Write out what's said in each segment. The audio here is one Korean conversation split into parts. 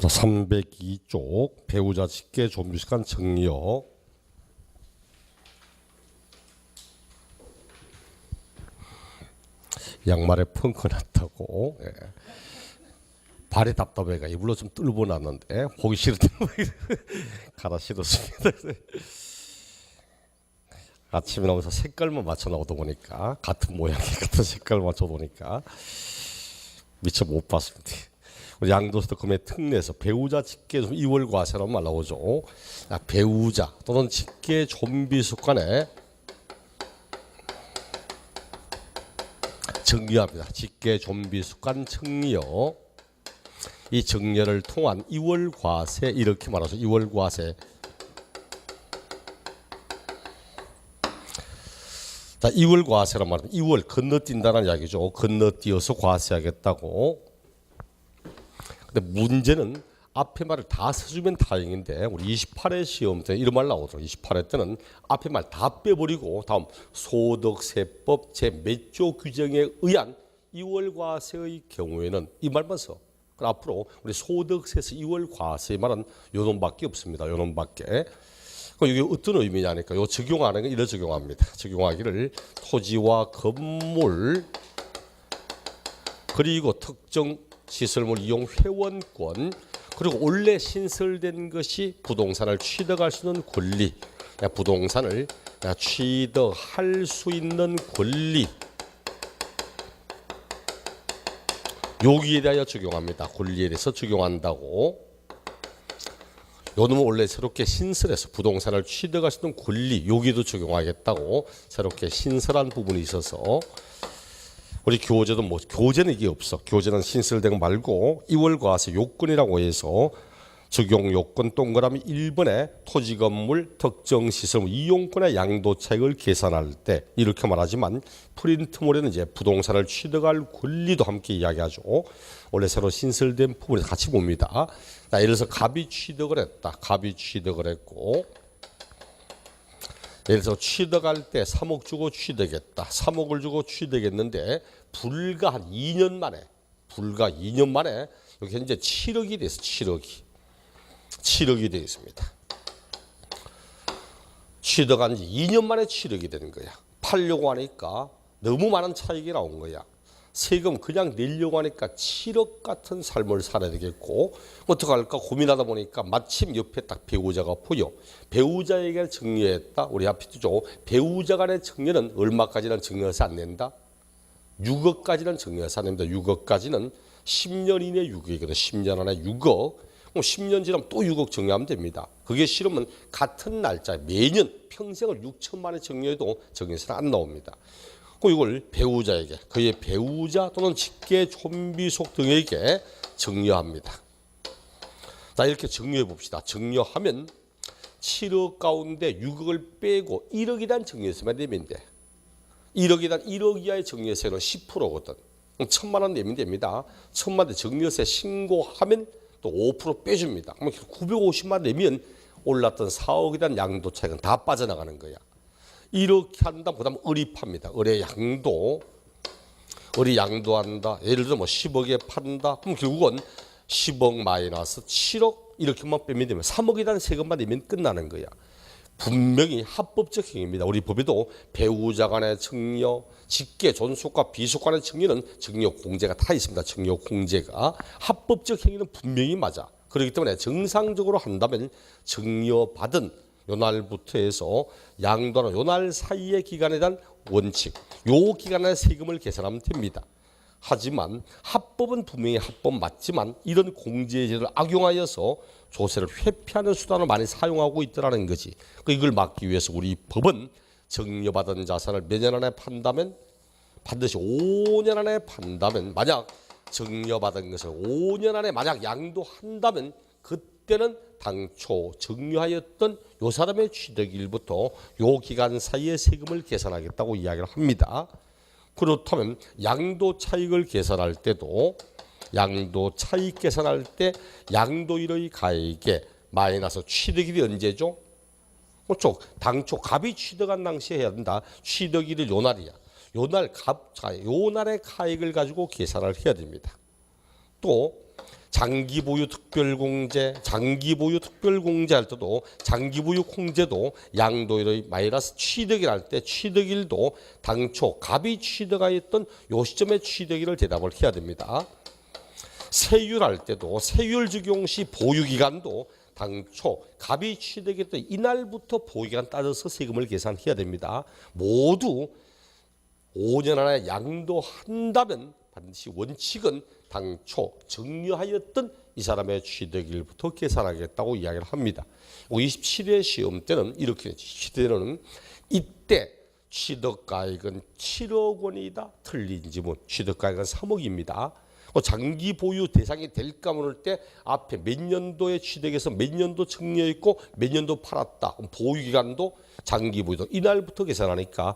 302쪽 배우자 직계 존비속한 정리요. 양말에 펑크 났다고. 예. 발이 답답해가 이불로 좀 뚫고 놨는데 보기 싫을 때 갈아 신었습니다. 아침에 나오면서 색깔만 맞춰 나오다 보니까 같은 모양의 같은 색깔 맞춰 보니까 미처 못 봤습니다. 양도서도 금의 특례에서 배우자 직계 이월 과세라는 말 나오죠. 배우자 또는 직계 좀비 속간에 정리합니다. 직계 좀비 속간 정리요. 이 정리를 통한 이월 과세 이렇게 말하죠. 이월 과세. 자, 이월 과세란 말은 이월 건너뛴다는 이야기죠. 건너뛰어서 과세하겠다고. 근데 문제는 앞에 말을 다 써주면 다행인데 우리 28회 시험 때 이런 말 나오죠. 28회 때는 앞에 말 다 빼버리고 다음 소득세법 제 몇 조 규정에 의한 이월과세의 경우에는 이 말만 써. 그럼 앞으로 우리 소득세에서 이월과세의 말은 요 놈밖에 없습니다. 요 놈밖에. 이게 어떤 의미냐니까 요 적용하는 건 이래 적용합니다. 적용하기를 토지와 건물 그리고 특정 시설물 이용 회원권 그리고 원래 신설된 것이 부동산을 취득할 수 있는 권리, 부동산을 취득할 수 있는 권리 여기에 대하여 적용합니다. 권리에 대해서 적용한다고. 요놈은 원래 새롭게 신설해서 부동산을 취득할 수 있는 권리 여기도 적용하겠다고 새롭게 신설한 부분이 있어서 우리 교재도 뭐 교재는 이게 없어. 교재는 신설된 거 말고 이월과세 요건이라고 해서 적용 요건 동그라미 1번에 토지 건물 특정 시설 이용권의 양도 차익을 계산할 때 이렇게 말하지만 프린트물에는 이제 부동산을 취득할 권리도 함께 이야기하죠. 원래 새로 신설된 부분에 같이 봅니다. 자, 예를 들어서 갑이 취득을 했다. 갑이 취득을 했고 예를 들어서 취득할 때 3억 주고 취득했다. 3억을 주고 취득했는데 불과 한 2년 만에 여기 현재 7억이 돼서 7억이 되어 있습니다. 취득한 지 2년 만에 7억이 되는 거야. 팔려고 하니까 너무 많은 차익이 나온 거야. 세금 그냥 내려고 하니까 7억 같은 삶을 살아야 되겠고 어떡할까 고민하다 보니까 마침 옆에 딱 배우자가 보여. 배우자에게 증여했다. 우리 앞에 두죠. 배우자 간의 증여는 얼마까지는 증여해서 안 낸다? 6억까지는 증여해서 안 냅니다. 6억까지는 10년 이내 6억이거든. 10년 안에 6억. 10년 지나면 또 6억 증여하면 됩니다. 그게 싫으면 같은 날짜에 매년 평생을 6천만 원 증여해도 증여세는 안 나옵니다. 이걸 배우자에게 그의 배우자 또는 직계 좀비속 등에게 증여합니다. 자, 이렇게 증여해 봅시다. 증여하면 7억 가운데 6억을 빼고 1억이란 증여세만 내면 돼. 1억이란 1억 이하의 증여세는 10%거든. 1,000만 원 내면 됩니다. 1,000만 원 증여세 신고하면 또 5% 빼줍니다. 그럼 950만 내면 올랐던 4억이란 양도 차익은 다 빠져나가는 거야. 이렇게 한다면 그다음 을이 팝니다. 을의 양도. 을이 양도한다. 예를 들어 뭐 10억에 판다. 그럼 결국은 10억 마이너스 7억 이렇게만 빼면 되면 3억이라는 세금만 내면 끝나는 거야. 분명히 합법적 행위입니다. 우리 법에도 배우자 간의 증여, 직계, 존속과 비속 간의 증여는 증여 공제가 다 있습니다. 증여 공제가. 합법적 행위는 분명히 맞아. 그렇기 때문에 정상적으로 한다면 증여받은 요날부터 해서 양도하는 요날 사이의 기간에 대한 원칙, 요 기간에 세금을 계산하면 됩니다. 하지만 합법은 분명히 합법 맞지만 이런 공제제를 악용하여서 조세를 회피하는 수단을 많이 사용하고 있더라는 거지. 이걸 막기 위해서 우리 법은 증여받은 자산을 몇 년 안에 판다면 반드시 5년 안에 판다면 만약 증여받은 것을 5년 안에 만약 양도한다면 그때는 당초 증여하였던 요 사람의 취득일부터 요 기간 사이의 세금을 계산하겠다고 이야기를 합니다. 그렇다면 양도 차익을 계산할 때도 양도 차익 계산할 때 양도일의 가액에 마이너스 취득일이 언제죠? 그렇죠. 당초 갑이 취득한 당시에 해야 된다. 취득일이 요날이야. 요날의 가액을 가지고 계산을 해야 됩니다. 또 장기보유 특별공제, 장기보유 특별공제 할 때도 장기보유 공제도 양도일의 마이너스 취득일 할 때 취득일도 당초 갑이 취득하였던 요 시점에 취득일을 대답을 해야 됩니다. 세율 할 때도 세율 적용 시 보유기간도 당초 갑이 취득했던 이날부터 보유기간 따져서 세금을 계산해야 됩니다. 모두 5년 안에 양도한다면 반드시 원칙은 당초 증여하였던 이 사람의 취득일부터 계산하겠다고 이야기를 합니다. 27회 시험 때는 이렇게 27회는 이때 취득가액은 7억 원이다. 틀린 지문 취득가액은 3억입니다. 장기 보유 대상이 될까 모를 때 앞에 몇 년도에 취득해서 몇 년도 증여했고 몇 년도 팔았다. 보유기간도 장기 보유도 이날부터 계산하니까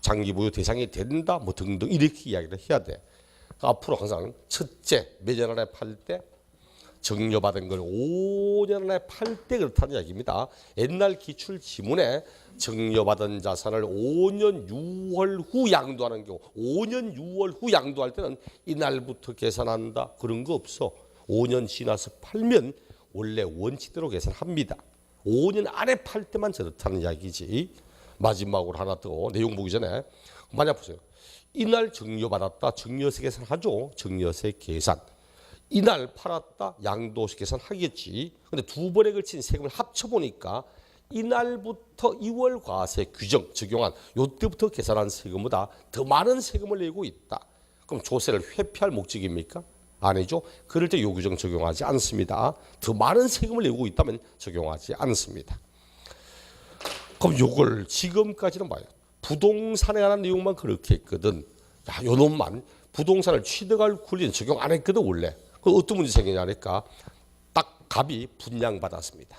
장기 보유 대상이 된다. 뭐 등등 이렇게 이야기를 해야 돼. 앞으로 항상 첫째 몇 년 안에 팔 때 증여받은 걸 5년 안에 팔 때 그렇다는 이야기입니다. 옛날 기출 지문에 증여받은 자산을 5년 6월 후 양도하는 경우 5년 6월 후 양도할 때는 이날부터 계산한다. 그런 거 없어. 5년 지나서 팔면 원래 원칙대로 계산합니다. 5년 안에 팔 때만 저렇다는 이야기지. 마지막으로 하나 더 내용 보기 전에 만약 보세요. 이날 증여받았다. 증여세 계산하죠. 증여세 계산. 이날 팔았다. 양도세 계산하겠지. 근데 두 번에 걸친 세금을 합쳐보니까 이날부터 2월 과세 규정 적용한 요때부터 계산한 세금보다 더 많은 세금을 내고 있다. 그럼 조세를 회피할 목적입니까? 아니죠. 그럴 때 요 규정 적용하지 않습니다. 더 많은 세금을 내고 있다면 적용하지 않습니다. 그럼 요걸 지금까지는 봐요. 부동산에 관한 내용만 그렇게 했거든. 야, 요 놈만 부동산을 취득할 권리는 적용 안 했거든 원래. 그 어떤 문제 생기냐니까 딱 갑이 분양받았습니다.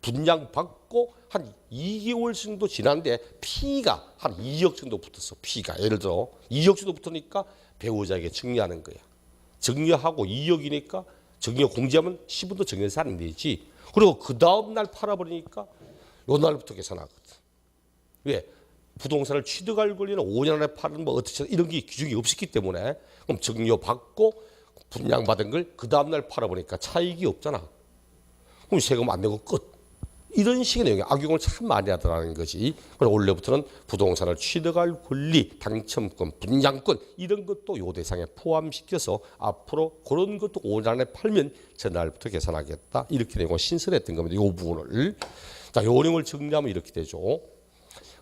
분양받고 한 2개월 정도 지났는데 피가 한 2억 정도 붙었어. 피가 예를 들어 2억 정도 붙으니까 배우자에게 증여하는 거야. 증여하고 2억이니까 증여 공제하면 10원도 증여세 안 내지. 그리고 그 다음 날 팔아버리니까 요 날부터 계산하거든. 왜? 부동산을 취득할 권리는 5년 안에 파는 뭐 어떻게 이런 게 규정이 없었기 때문에 그럼 증여받고 분양받은 걸 그 다음날 팔아보니까 차익이 없잖아. 그럼 세금 안 내고 끝. 이런 식의 내용이 악용을 참 많이 하더라는 거지. 그래서 원래부터는 부동산을 취득할 권리, 당첨권, 분양권 이런 것도 요 대상에 포함시켜서 앞으로 그런 것도 5년 안에 팔면 전날부터 계산하겠다. 이렇게 내용을 신설했던 겁니다. 이 부분을. 자, 요 내용을 정리하면 이렇게 되죠.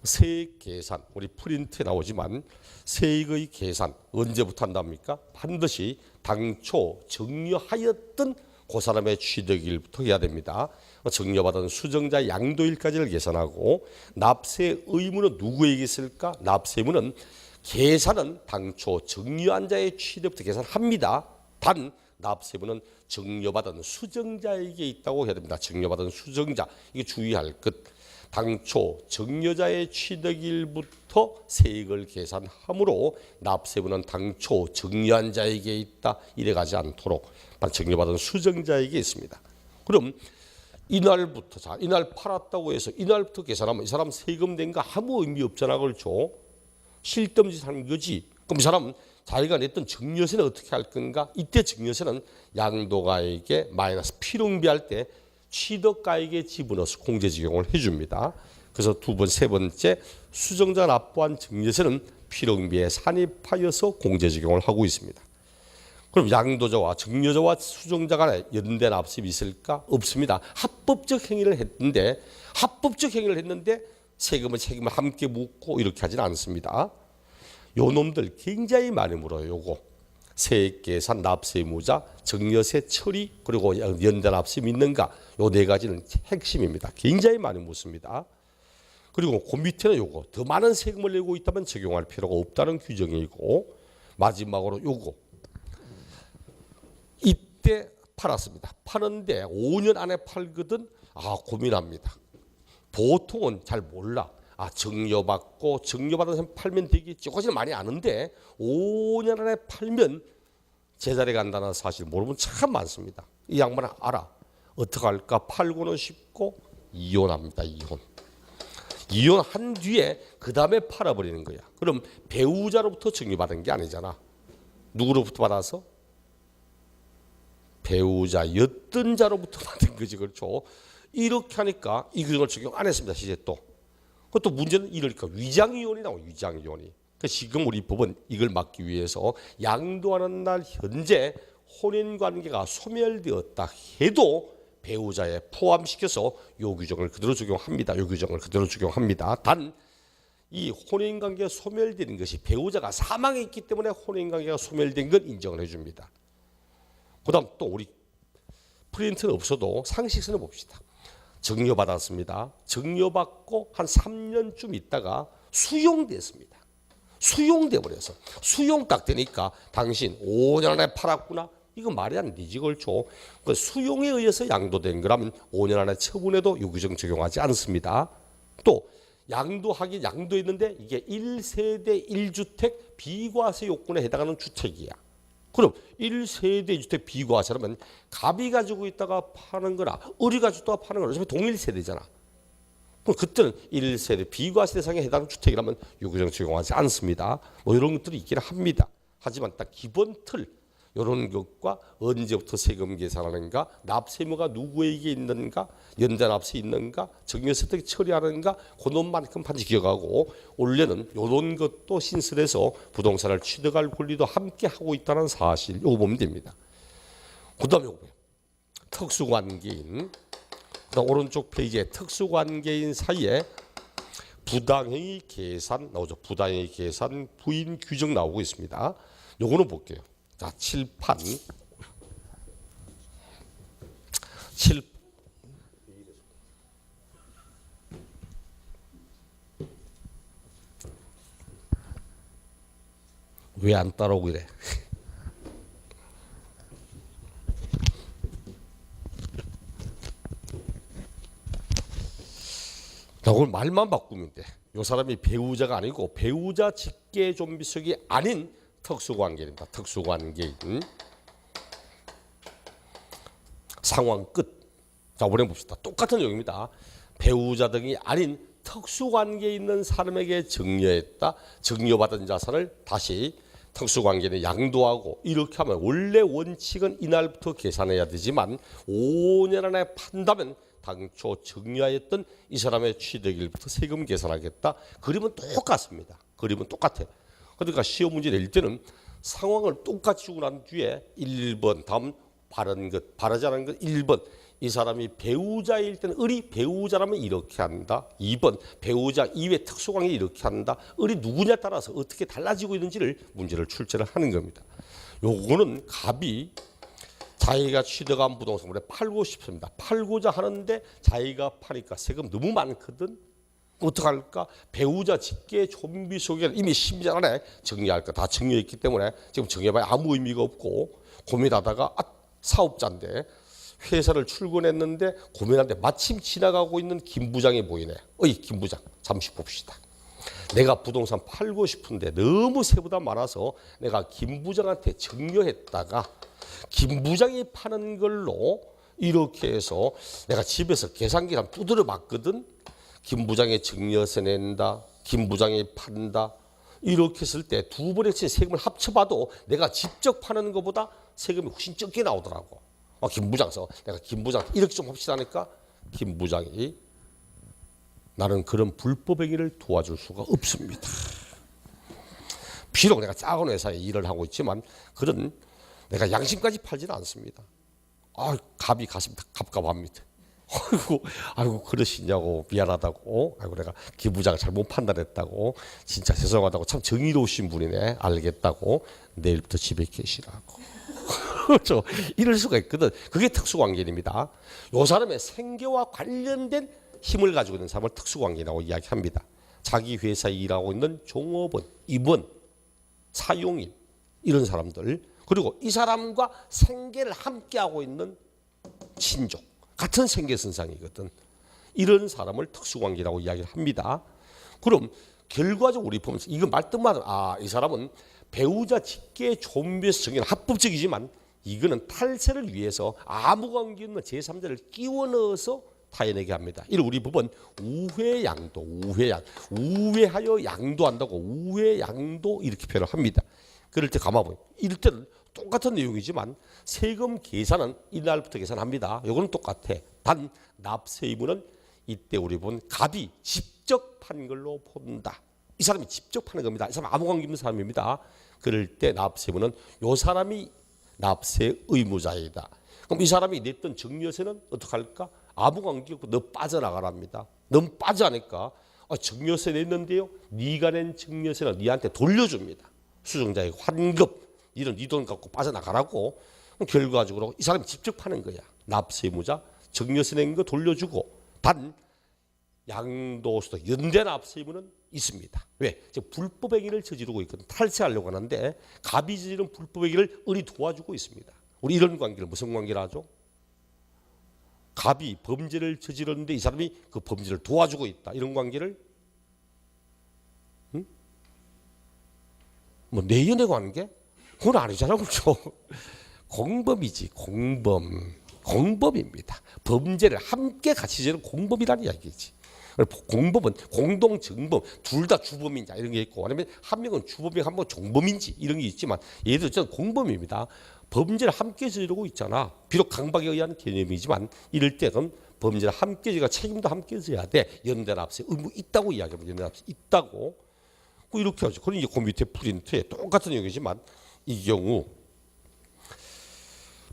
세액 계산, 우리 프린트에 나오지만 세액의 계산 언제부터 한답니까? 반드시 당초 증여하였던 그 사람의 취득일부터 해야 됩니다. 증여받은 수정자 양도일까지를 계산하고 납세 의무는 누구에게 있을까? 납세 의무는 계산은 당초 증여한 자의 취득부터 계산합니다. 단 납세 의무는 증여받은 수정자에게 있다고 해야 됩니다. 증여받은 수정자, 이게 주의할 것. 당초 증여자의 취득일부터 세액을 계산하므로 납세부는 당초 증여한 자에게 있다. 이래 가지 않도록 증여받은 수정자에게 있습니다. 그럼 이날부터 자 이날 팔았다고 해서 이날부터 계산하면 이 사람 세금 낸 거 아무 의미 없잖아. 그렇죠? 실덤짓 하는 거지. 그럼 이 사람은 자기가 냈던 증여세는 어떻게 할 건가? 이때 증여세는 양도가에게 마이너스 필용비할 때 취득가액에 집어넣어서 공제 적용을 해줍니다. 그래서 세 번째 수정자 납부한 증여세는 필용비에 산입하여서 공제 적용을 하고 있습니다. 그럼 양도자와 증여자와 수정자 간에 연대 납세입이 있을까? 없습니다. 합법적 행위를 했는데 책임을 함께 묻고 이렇게 하지는 않습니다. 요 놈들 굉장히 많이 물어요. 요거. 세액 계산, 납세 의무자, 증여세 처리, 그리고 연대 납세입이 있는가? 요 네 가지는 핵심입니다. 굉장히 많이 묻습니다. 그리고 그 밑에는 요거. 더 많은 세금을 내고 있다면 적용할 필요가 없다는 규정이고 마지막으로 요거. 이때 팔았습니다. 파는데 5년 안에 팔거든. 고민합니다. 보통은 잘 몰라. 증여받고 증여받은 사람 팔면 되겠지. 그것은 많이 아는데 5년 안에 팔면 제자리에 간다는 사실 모르면 참 많습니다. 이 양반은 알아. 어떻게 할까? 팔고는 싶고 이혼합니다. 이혼한 뒤에 그 다음에 팔아버리는 거야. 그럼 배우자로부터 증여받은 게 아니잖아. 누구로부터 받아서? 배우자였던 자로부터 만든 거지, 그렇죠? 이렇게 하니까 이 규정을 적용 안 했습니다. 시제 또. 그것도 문제는 이러니까 위장이혼이 나와요. 위장이혼이. 그러니까 지금 우리 법은 이걸 막기 위해서 양도하는 날 현재 혼인관계가 소멸되었다 해도 배우자에 포함시켜서 요 규정을 그대로 적용합니다. 요 규정을 그대로 적용합니다. 단 이 혼인관계가 소멸되는 것이 배우자가 사망했기 때문에 혼인관계가 소멸된 건 인정을 해줍니다. 그 다음 또 우리 프린트는 없어도 상식선을 봅시다. 증여받았습니다. 증여받고 한 3년쯤 있다가 수용됐습니다. 수용돼 버려서 수용 딱 되니까 당신 5년 안에 팔았구나. 이거 말이 안 되지, 그렇죠? 그 수용에 의해서 양도된 거라면 5년 안에 처분해도 요 규정 적용하지 않습니다. 또 양도했는데 이게 1세대 1주택 비과세 요건에 해당하는 주택이야. 그럼 1세대 주택 비과세라면 갑이 가지고 있다가 파는 거나 을이 가지고 있다가 파는 거나 어차피 동일 세대잖아. 그럼 그때는 1세대 비과세 대상에 해당하는 주택이라면 요 규정 적용하지 않습니다. 뭐 이런 것들이 있기는 합니다. 하지만 딱 기본 틀 이런 것과 언제부터 세금 계산하는가, 납세무가 누구에게 있는가, 연장납세 있는가, 증여세 어떻게 처리하는가, 그놈만큼 반드시 기억하고 원래는 이런 것도 신설해서 부동산을 취득할 권리도 함께 하고 있다는 사실 이거 보면 됩니다. 그 다음에 이거 특수관계인, 그다음 오른쪽 페이지에 특수관계인 사이에 부당행위 계산 나오죠. 부당행위 계산 부인 규정 나오고 있습니다. 요거는 볼게요. 자, 칠판. 왜 안 따라오고 이래? 오늘 말만 바꾸면 돼. 이 사람이 배우자가 아니고 배우자 직계 좀비속이 아닌 특수관계입니다. 특수관계인. 상황 끝. 자, 원래 봅시다. 똑같은 내용입니다. 배우자 등이 아닌 특수관계에 있는 사람에게 증여했다. 증여받은 자산을 다시 특수관계는 양도하고 이렇게 하면 원래 원칙은 이날부터 계산해야 되지만 5년 안에 판다면 당초 증여하였던 이 사람의 취득일부터 세금 계산하겠다. 그림은 똑같습니다. 그림은 똑같아요. 그러니까 시험 문제 낼 때는 상황을 똑같이 주고 난 뒤에 1번 다음 바른 것, 바르지 않은 것 1번 이 사람이 배우자일 때는 을이 배우자라면 이렇게 한다. 2번 배우자 이외 특수관계 이렇게 한다. 을이 누구냐에 따라서 어떻게 달라지고 있는지를 문제를 출제를 하는 겁니다. 요거는 갑이 자기가 취득한 부동산을 팔고 싶습니다. 팔고자 하는데 자기가 파니까 세금 너무 많거든. 어떡할까? 배우자 직계 좀비 속에는 이미 10년 안에 정리할 거 다 정리했기 때문에 지금 정리해봐야 아무 의미가 없고 고민하다가 사업자인데 회사를 출근했는데 고민하는데 마침 지나가고 있는 김 부장이 보이네. 어이 김 부장 잠시 봅시다. 내가 부동산 팔고 싶은데 너무 세보다 많아서 내가 김 부장한테 증여했다가 김 부장이 파는 걸로 이렇게 해서 내가 집에서 계산기 한번 두드려 봤거든. 김 부장이 증여세 낸다. 김 부장이 판다. 이렇게 했을 때 두 번의 세금을 합쳐봐도 내가 직접 파는 것보다 세금이 훨씬 적게 나오더라고. 김 부장서 내가 김 부장 이렇게 좀 합시다 하니까 김 부장이 나는 그런 불법 행위를 도와줄 수가 없습니다. 비록 내가 작은 회사에 일을 하고 있지만 그런 내가 양심까지 팔지는 않습니다. 갑이 가슴 갑갑합니다. 아이고 그러시냐고 미안하다고. 아이고 내가 김 부장 잘못 판단했다고. 진짜 죄송하다고. 참 정의로우신 분이네. 알겠다고. 내일부터 집에 계시라고. 그렇죠. 이럴 수가 있거든. 그게 특수관계입니다. 이 사람의 생계와 관련된 힘을 가지고 있는 사람을 특수관계라고 이야기합니다. 자기 회사에 일하고 있는 종업원, 임원, 사용인 이런 사람들 그리고 이 사람과 생계를 함께하고 있는 친족 같은 생계선상이거든. 이런 사람을 특수관계라고 이야기를 합니다. 그럼 결과적으로 우리 보면서 이거 말뜻만 이 사람은 배우자 직계 좀비에서 정의는 합법적이지만 이거는 탈세를 위해서 아무 관계 없는 제3자를 끼워 넣어서 타인에게 합니다. 이를 우리 법은 우회양도, 우회하여 양도한다고 우회양도 이렇게 표현을 합니다. 그럴 때 가만 보면 이럴 때는 똑같은 내용이지만 세금 계산은 이날부터 계산합니다. 이거는 똑같아. 단 납세 의무는 이때 우리 본 갑이 직접 판 걸로 본다. 이 사람이 직접 하는 겁니다. 이 사람 아무 관계 없는 사람입니다. 그럴 때 납세 의무는 이 사람이 납세 의무자이다. 그럼 이 사람이 냈던 증여세는 어떻게 할까? 아무 관계 없고 너 빠져나가랍니다. 넌 빠져나니까 증여세 냈는데요. 네가 낸 증여세는 네한테 돌려줍니다. 수정자의 환급. 이런 네 돈 갖고 빠져나가라고. 결과적으로 이 사람이 직접 하는 거야. 납세 의무자 증여세 낸 거 돌려주고 단 양도소득 연대 납세 의무는 있습니다. 왜? 지금 불법 행위를 저지르고 있거든. 탈세하려고 하는데 갑이 저지른 불법 행위를 을이 도와주고 있습니다. 우리 이런 관계를 무슨 관계를 하죠? 갑이 범죄를 저지르는데 이 사람이 그 범죄를 도와주고 있다. 이런 관계를 뭐 내연의 관계? 그건 아니잖아, 그렇죠? 공범이지, 공범입니다. 범죄를 함께 같이 저지르는 공범이라는 이야기지. 공범은 공동 정범, 둘 다 주범인자 이런 게 있고, 아니면 한 명은 주범이 한 명은 종범인지 이런 게 있지만 얘들 어쨌든 공범입니다. 범죄를 함께 저지르고 있잖아. 비록 강박에 의한 개념이지만 이럴 때는 범죄를 함께 저지가 책임도 함께 져야 돼. 연대납세 의무 있다고 이야기합니다. 연대납세 있다고. 이렇게 하죠. 그럼 이제 그 밑에 프린트에 똑같은 내용이지만 이 경우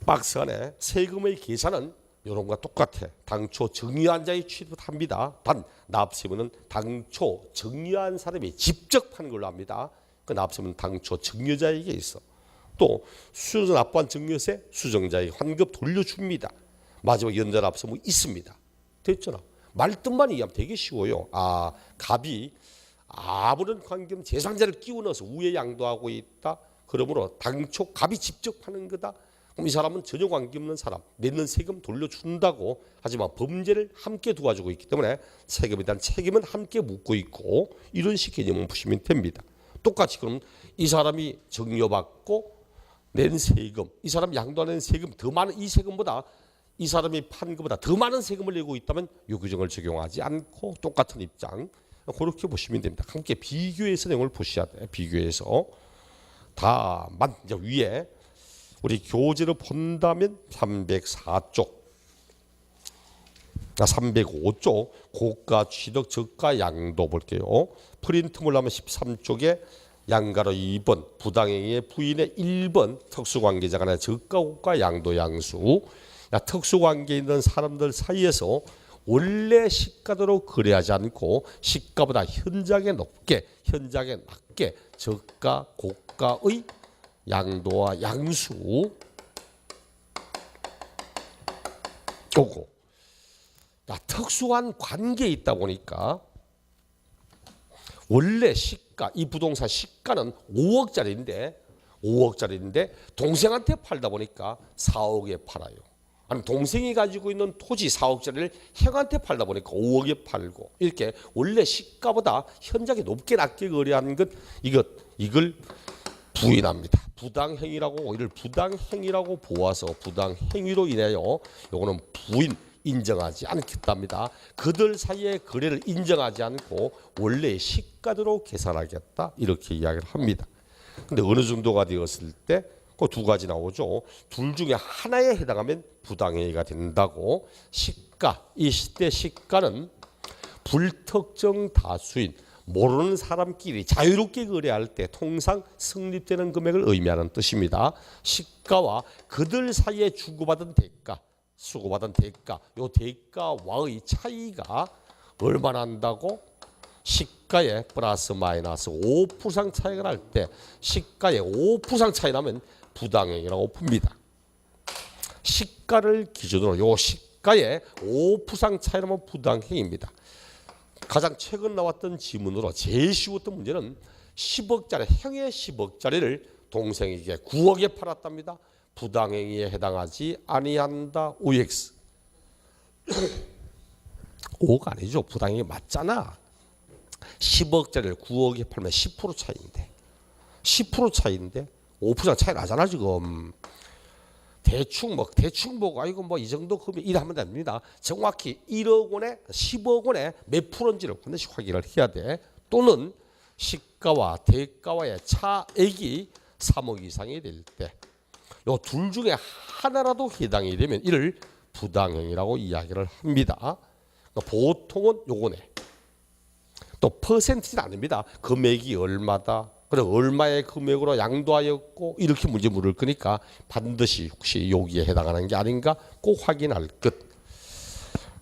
박스 안에 세금의 계산은 이런 것과 똑같아. 당초 정의한 자의 취득합니다. 단 납세문은 당초 정의한 사람이 직접 하는 걸로 합니다. 그 납세문은 당초 정여자에게 있어. 또 수정자 납부한 정여세 수정자에게 환급 돌려줍니다. 마지막 연대납세문 있습니다. 됐잖아. 말뜻만 이해하면 되게 쉬워요. 갑이 아무런 관계없는 제3자를 끼워 넣어서 우회 양도하고 있다. 그러므로 당초 갑이 직접 하는 거다. 그럼 이 사람은 전혀 관계없는 사람, 내는 세금 돌려준다고. 하지만 범죄를 함께 도와주고 있기 때문에 세금에 대한 책임은 함께 묻고 있고, 이런 식 개념을 보시면 됩니다. 똑같이 그럼 이 사람이 정여받고 낸 세금, 이 사람이 양도하는 세금 더 많은, 이 세금보다 이 사람이 판 것보다 더 많은 세금을 내고 있다면 이 규정을 적용하지 않고 똑같은 입장, 그렇게 보시면 됩니다. 함께 비교해서 내용을 보셔야 돼요. 비교해서. 다만 이제 위에 우리 교재를 본다면 304쪽, 305쪽 고가 취득 저가 양도 볼게요. 프린트물 하면 13쪽에 양가로 2번 부당행위의 부인의 1번 특수관계자 간의 저가 고가 양도 양수. 특수관계에 있는 사람들 사이에서 원래 시가대로 거래하지 않고 시가보다 현저하게 높게 현저하게 낮게 저가 고가의 양도와 양수 오고, 특수한 관계에 있다 보니까 원래 시가, 이 부동산 시가는 5억짜리인데 동생한테 팔다 보니까 4억에 팔아요. 아니 동생이 가지고 있는 토지 4억짜리를 형한테 팔다 보니까 5억에 팔고, 이렇게 원래 시가보다 현저하게 높게 낮게 거래하는 것, 이걸 부인합니다. 부당행위라고, 이를 부당행위라고 보아서 부당행위로 인하여 요거는 부인 인정하지 않겠답니다. 그들 사이의 거래를 인정하지 않고 원래 시가대로 계산하겠다, 이렇게 이야기를 합니다. 근데 어느 정도가 되었을 때 그 두 가지 나오죠. 둘 중에 하나에 해당하면 부당행위가 된다고. 시가, 이 시대 시가는 불특정 다수인 모르는 사람끼리 자유롭게 거래할 때 통상 성립되는 금액을 의미하는 뜻입니다. 시가와 그들 사이에 주고받은 대가, 수고받은 대가, 이 대가와의 차이가 얼마나 난다고? 시가에 플러스 마이너스 5% 차이가 날 때, 시가에 5% 차이 나면 부당행위라고 봅니다. 시가를 기준으로 요 시가에 5% 차이 나면 부당행위입니다. 가장 최근 나왔던 지문으로 제일 쉬웠던 문제는 10억짜리, 형의 10억짜리를 동생에게 9억에 팔았답니다. 부당행위에 해당하지 아니한다. OX. 5억 아니죠. 부당행위 맞잖아. 10억짜리를 9억에 팔면 10% 차이인데, 10% 차이인데 5% 차이 나잖아 지금. 대충 보고 이거 뭐 이 정도 금액 이러면 됩니다. 정확히 1억 원에 10억 원에 몇 프로인지를 한 번씩 확인을 해야 돼. 또는 시가와 대가와의 차액이 3억 이상이 될 때, 요 둘 중에 하나라도 해당이 되면 이를 부당행위라고 이야기를 합니다. 그러니까 보통은 요거네. 또 퍼센티지는 아닙니다. 금액이 얼마다, 그래 얼마의 금액으로 양도하였고 이렇게 문제 물을 거니까 반드시 혹시 여기에 해당하는 게 아닌가 꼭 확인할 것.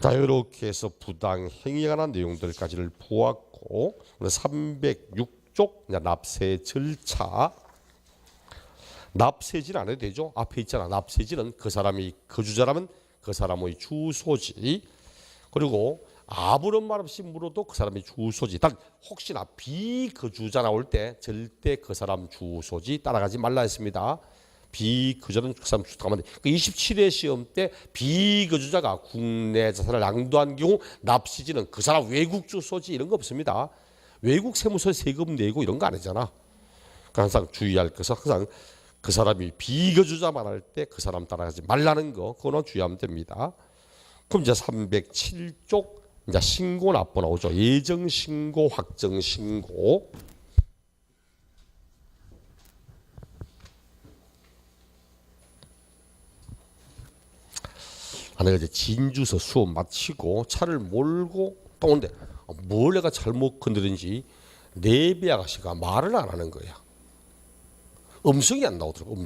자, 이렇게 해서 부당행위에 관한 내용들까지를 보았고, 306쪽 납세 절차. 납세지는 안 해도 되죠. 앞에 있잖아. 납세지는 그 사람이 거주자라면 그 사람의 주소지, 그리고 아무런 말 없이 물어도 그 사람이 주소지. 단 혹시나 비거주자 나올 때 절대 그 사람 주소지 따라가지 말라 했습니다. 비거주자는 그 사람 주소 가면 돼. 그 27회 시험 때 비거주자가 국내 자산을 양도한 경우 납세지는 그 사람 외국 주소지 이런 거 없습니다. 외국 세무서에 세금 내고 이런 거 아니잖아. 그러니까 항상 주의할 것은 항상 그 사람이 비거주자만 할 때 그 사람 따라가지 말라는 거, 그거는 주의하면 됩니다. 그럼 이제 307쪽 이제 신고 납부 나오죠. 예정 신고, 확정 신고. 내가 이제 진주서 수업 마치고 차를 몰고 또 오는데 뭘 내가 잘못 건드린지 내비 아가씨가 말을 안 하는 거야. 음성이 안 나오더라고.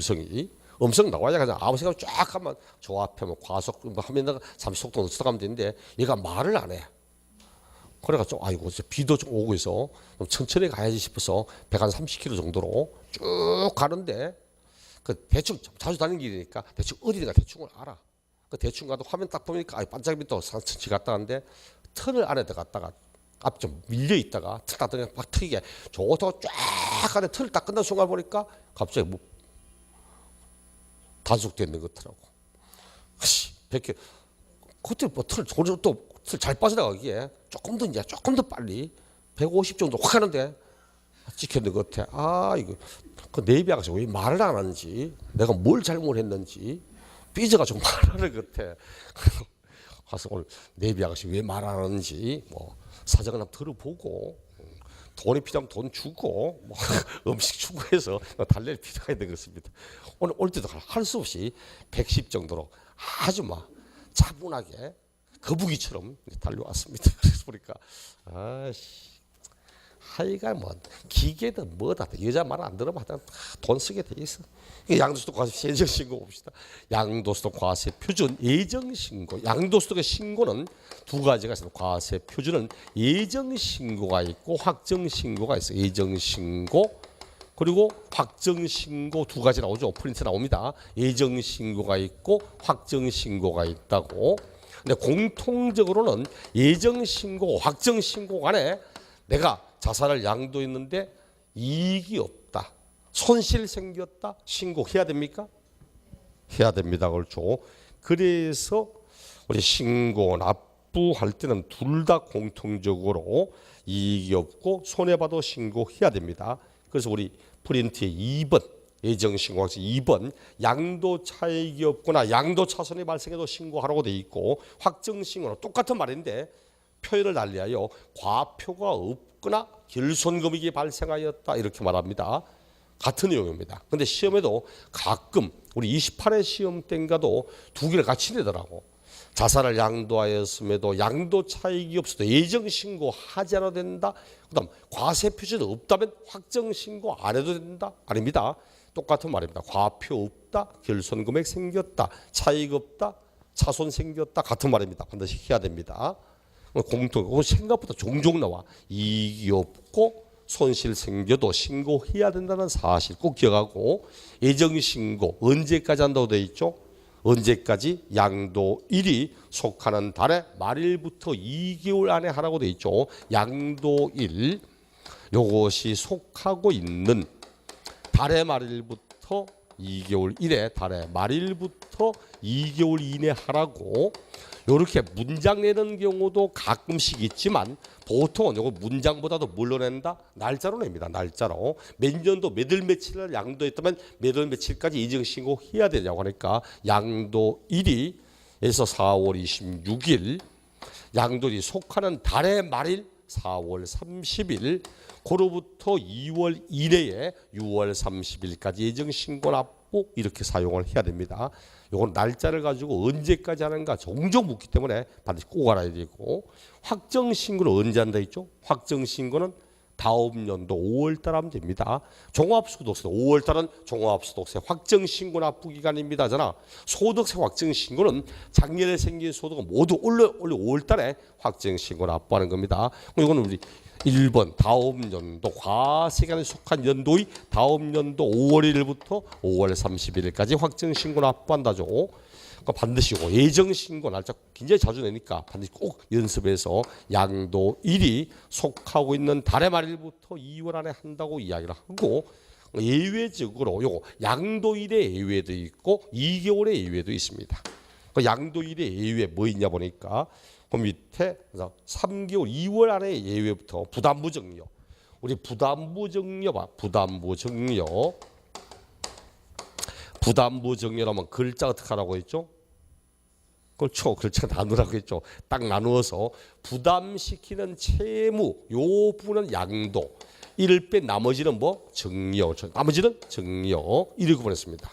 음성 나와야 그냥 아무 생각 쫙 하면 저 앞에 뭐 과속 하면 30속도 늦춰 가면 되는데 얘가 말을 안 해. 그래가지고 아이고 비도 좀 오고 있어. 좀 천천히 가야지 싶어서 130km 정도로 쭉 가는데 그 대충 자주 다니는 길이니까 대충 어디든가 대충을 알아. 그 대충 가도 화면 딱 보니까 반짝빛 또 천천히 갔다 가는데 터널 안에 들어갔다가 앞 좀 밀려 있다가 탁 닫더니 막 트이게 저것도 쫙 가는데 터널 딱 끝난 순간 보니까 갑자기 뭐 단속돼 있는 것 같더라고. 백개 그때 뭐 틀 잘 빠져나가기에 조금 더 빨리 150 정도 확 하는데 찍혔는 것 같아. 아 이거 그 내비 아가씨 왜 말을 안 하는지, 내가 뭘 잘못했는지 삐져가지고 말하는 것 같아. 가서 오늘 내비 아가씨 왜 말 안 하는지 뭐 사정을 한번 들어보고 돈이 필요하면 돈 주고 뭐 음식 주고 해서 달랠 필요가 있는 것입니다. 오늘 올 때도 할 수 없이 110 정도로 아주 막 차분하게 거북이처럼 달려왔습니다. 그래서 보니까 아씨 하여간 뭐 기계든 뭐다 여자 말 안 들으면 돈 쓰게 돼 있어. 양도소득 과세 예정신고 봅시다. 양도소득 과세 표준 예정신고. 양도소득의 신고는 두 가지가 있습니다. 과세 표준은 예정신고가 있고 확정신고가 있어요. 예정신고 그리고 확정신고 두 가지 나오죠. 프린트 나옵니다. 예정신고가 있고 확정신고가 있다고. 근데 공통적으로는 예정신고, 확정신고 간에 내가 자산을 양도했는데 이익이 없다, 손실 생겼다, 신고해야 됩니까? 해야 됩니다. 그렇죠. 그래서 우리 신고, 납부할 때는 둘 다 공통적으로 이익이 없고 손해봐도 신고해야 됩니다. 그래서 우리 프린트의 2번 예정신고 2번 양도 차익이 없거나 양도 차손이 발생해도 신고하라고 돼 있고, 확정신고는 똑같은 말인데 표현을 달리하여 과표가 없거나 결손금액이 발생하였다 이렇게 말합니다. 같은 내용입니다. 근데 시험에도 가끔 우리 28회 시험 때인가도 두 개를 같이 내더라고. 자산을 양도하였음에도 양도 차익이 없어도 예정신고 하지 않아도 된다. 그 다음 과세 표준이 없다면 확정신고 안 해도 된다. 아닙니다. 똑같은 말입니다. 과표 없다, 결손금액 생겼다, 차익 없다, 차손 생겼다 같은 말입니다. 반드시 해야 됩니다. 공통 생각보다 종종 나와. 이익이 없고 손실 생겨도 신고해야 된다는 사실 꼭 기억하고, 예정신고 언제까지 한다고 되어 있죠? 언제까지? 양도일이 속하는 달의 말일부터 2개월 안에 하라고 되어 있죠. 양도일 요것이 속하고 있는 달의 말일부터 2개월 이래 달의 말일부터 2개월 이내 하라고. 이렇게 문장 내는 경우도 가끔씩 있지만 보통은 이거 문장보다도 뭘로 낸다? 날짜로 냅니다. 날짜로. 몇 년도 몇 월 며칠을 양도했다면 몇 월 며칠까지 예정신고 해야 되냐고 하니까 양도일이 에서 4월 26일, 양도일이 속하는 달의 말일 4월 30일, 그로부터 2월 이내에 6월 30일까지 예정신고 납부 납부 이렇게 사용을 해야 됩니다. 요건 날짜를 가지고 언제까지 하는가 종종 묻기 때문에 반드시 꼭 알아야 되고, 확정신고는 언제 한다 했죠? 확정신고는 다음 연도 5월달 하면 됩니다. 종합소득세 5월달은 종합소득세 확정신고 납부 기간입니다. 소득세 확정신고는 작년에 생긴 소득은 모두 올해 5월달에 확정신고 납부하는 겁니다. 이거는 우리 1번 다음 연도 과세기간에 속한 연도의 다음 연도 5월 1일부터 5월 31일까지 확정신고 납부한다죠. 그러니까 반드시 예정신고 날짜 굉장히 자주 내니까 반드시 꼭 연습해서 양도일이 속하고 있는 달의 말일부터 2월 안에 한다고 이야기를 하고, 예외적으로 요거 양도일의 예외도 있고 2개월의 예외도 있습니다. 그 양도일의 예외 뭐 있냐 보니까 그 밑에 3개월 2월 안에 예외부터 부담부 증여, 우리 부담부 증여 봐. 부담부 증여라면 글자 어떻게 하라고 했죠? 그렇죠. 글자 나누라고 했죠. 딱 나누어서 부담시키는 채무 요 부분은 양도, 이를 뺀 나머지는 뭐? 증여. 나머지는 증여. 이렇게 보냈습니다.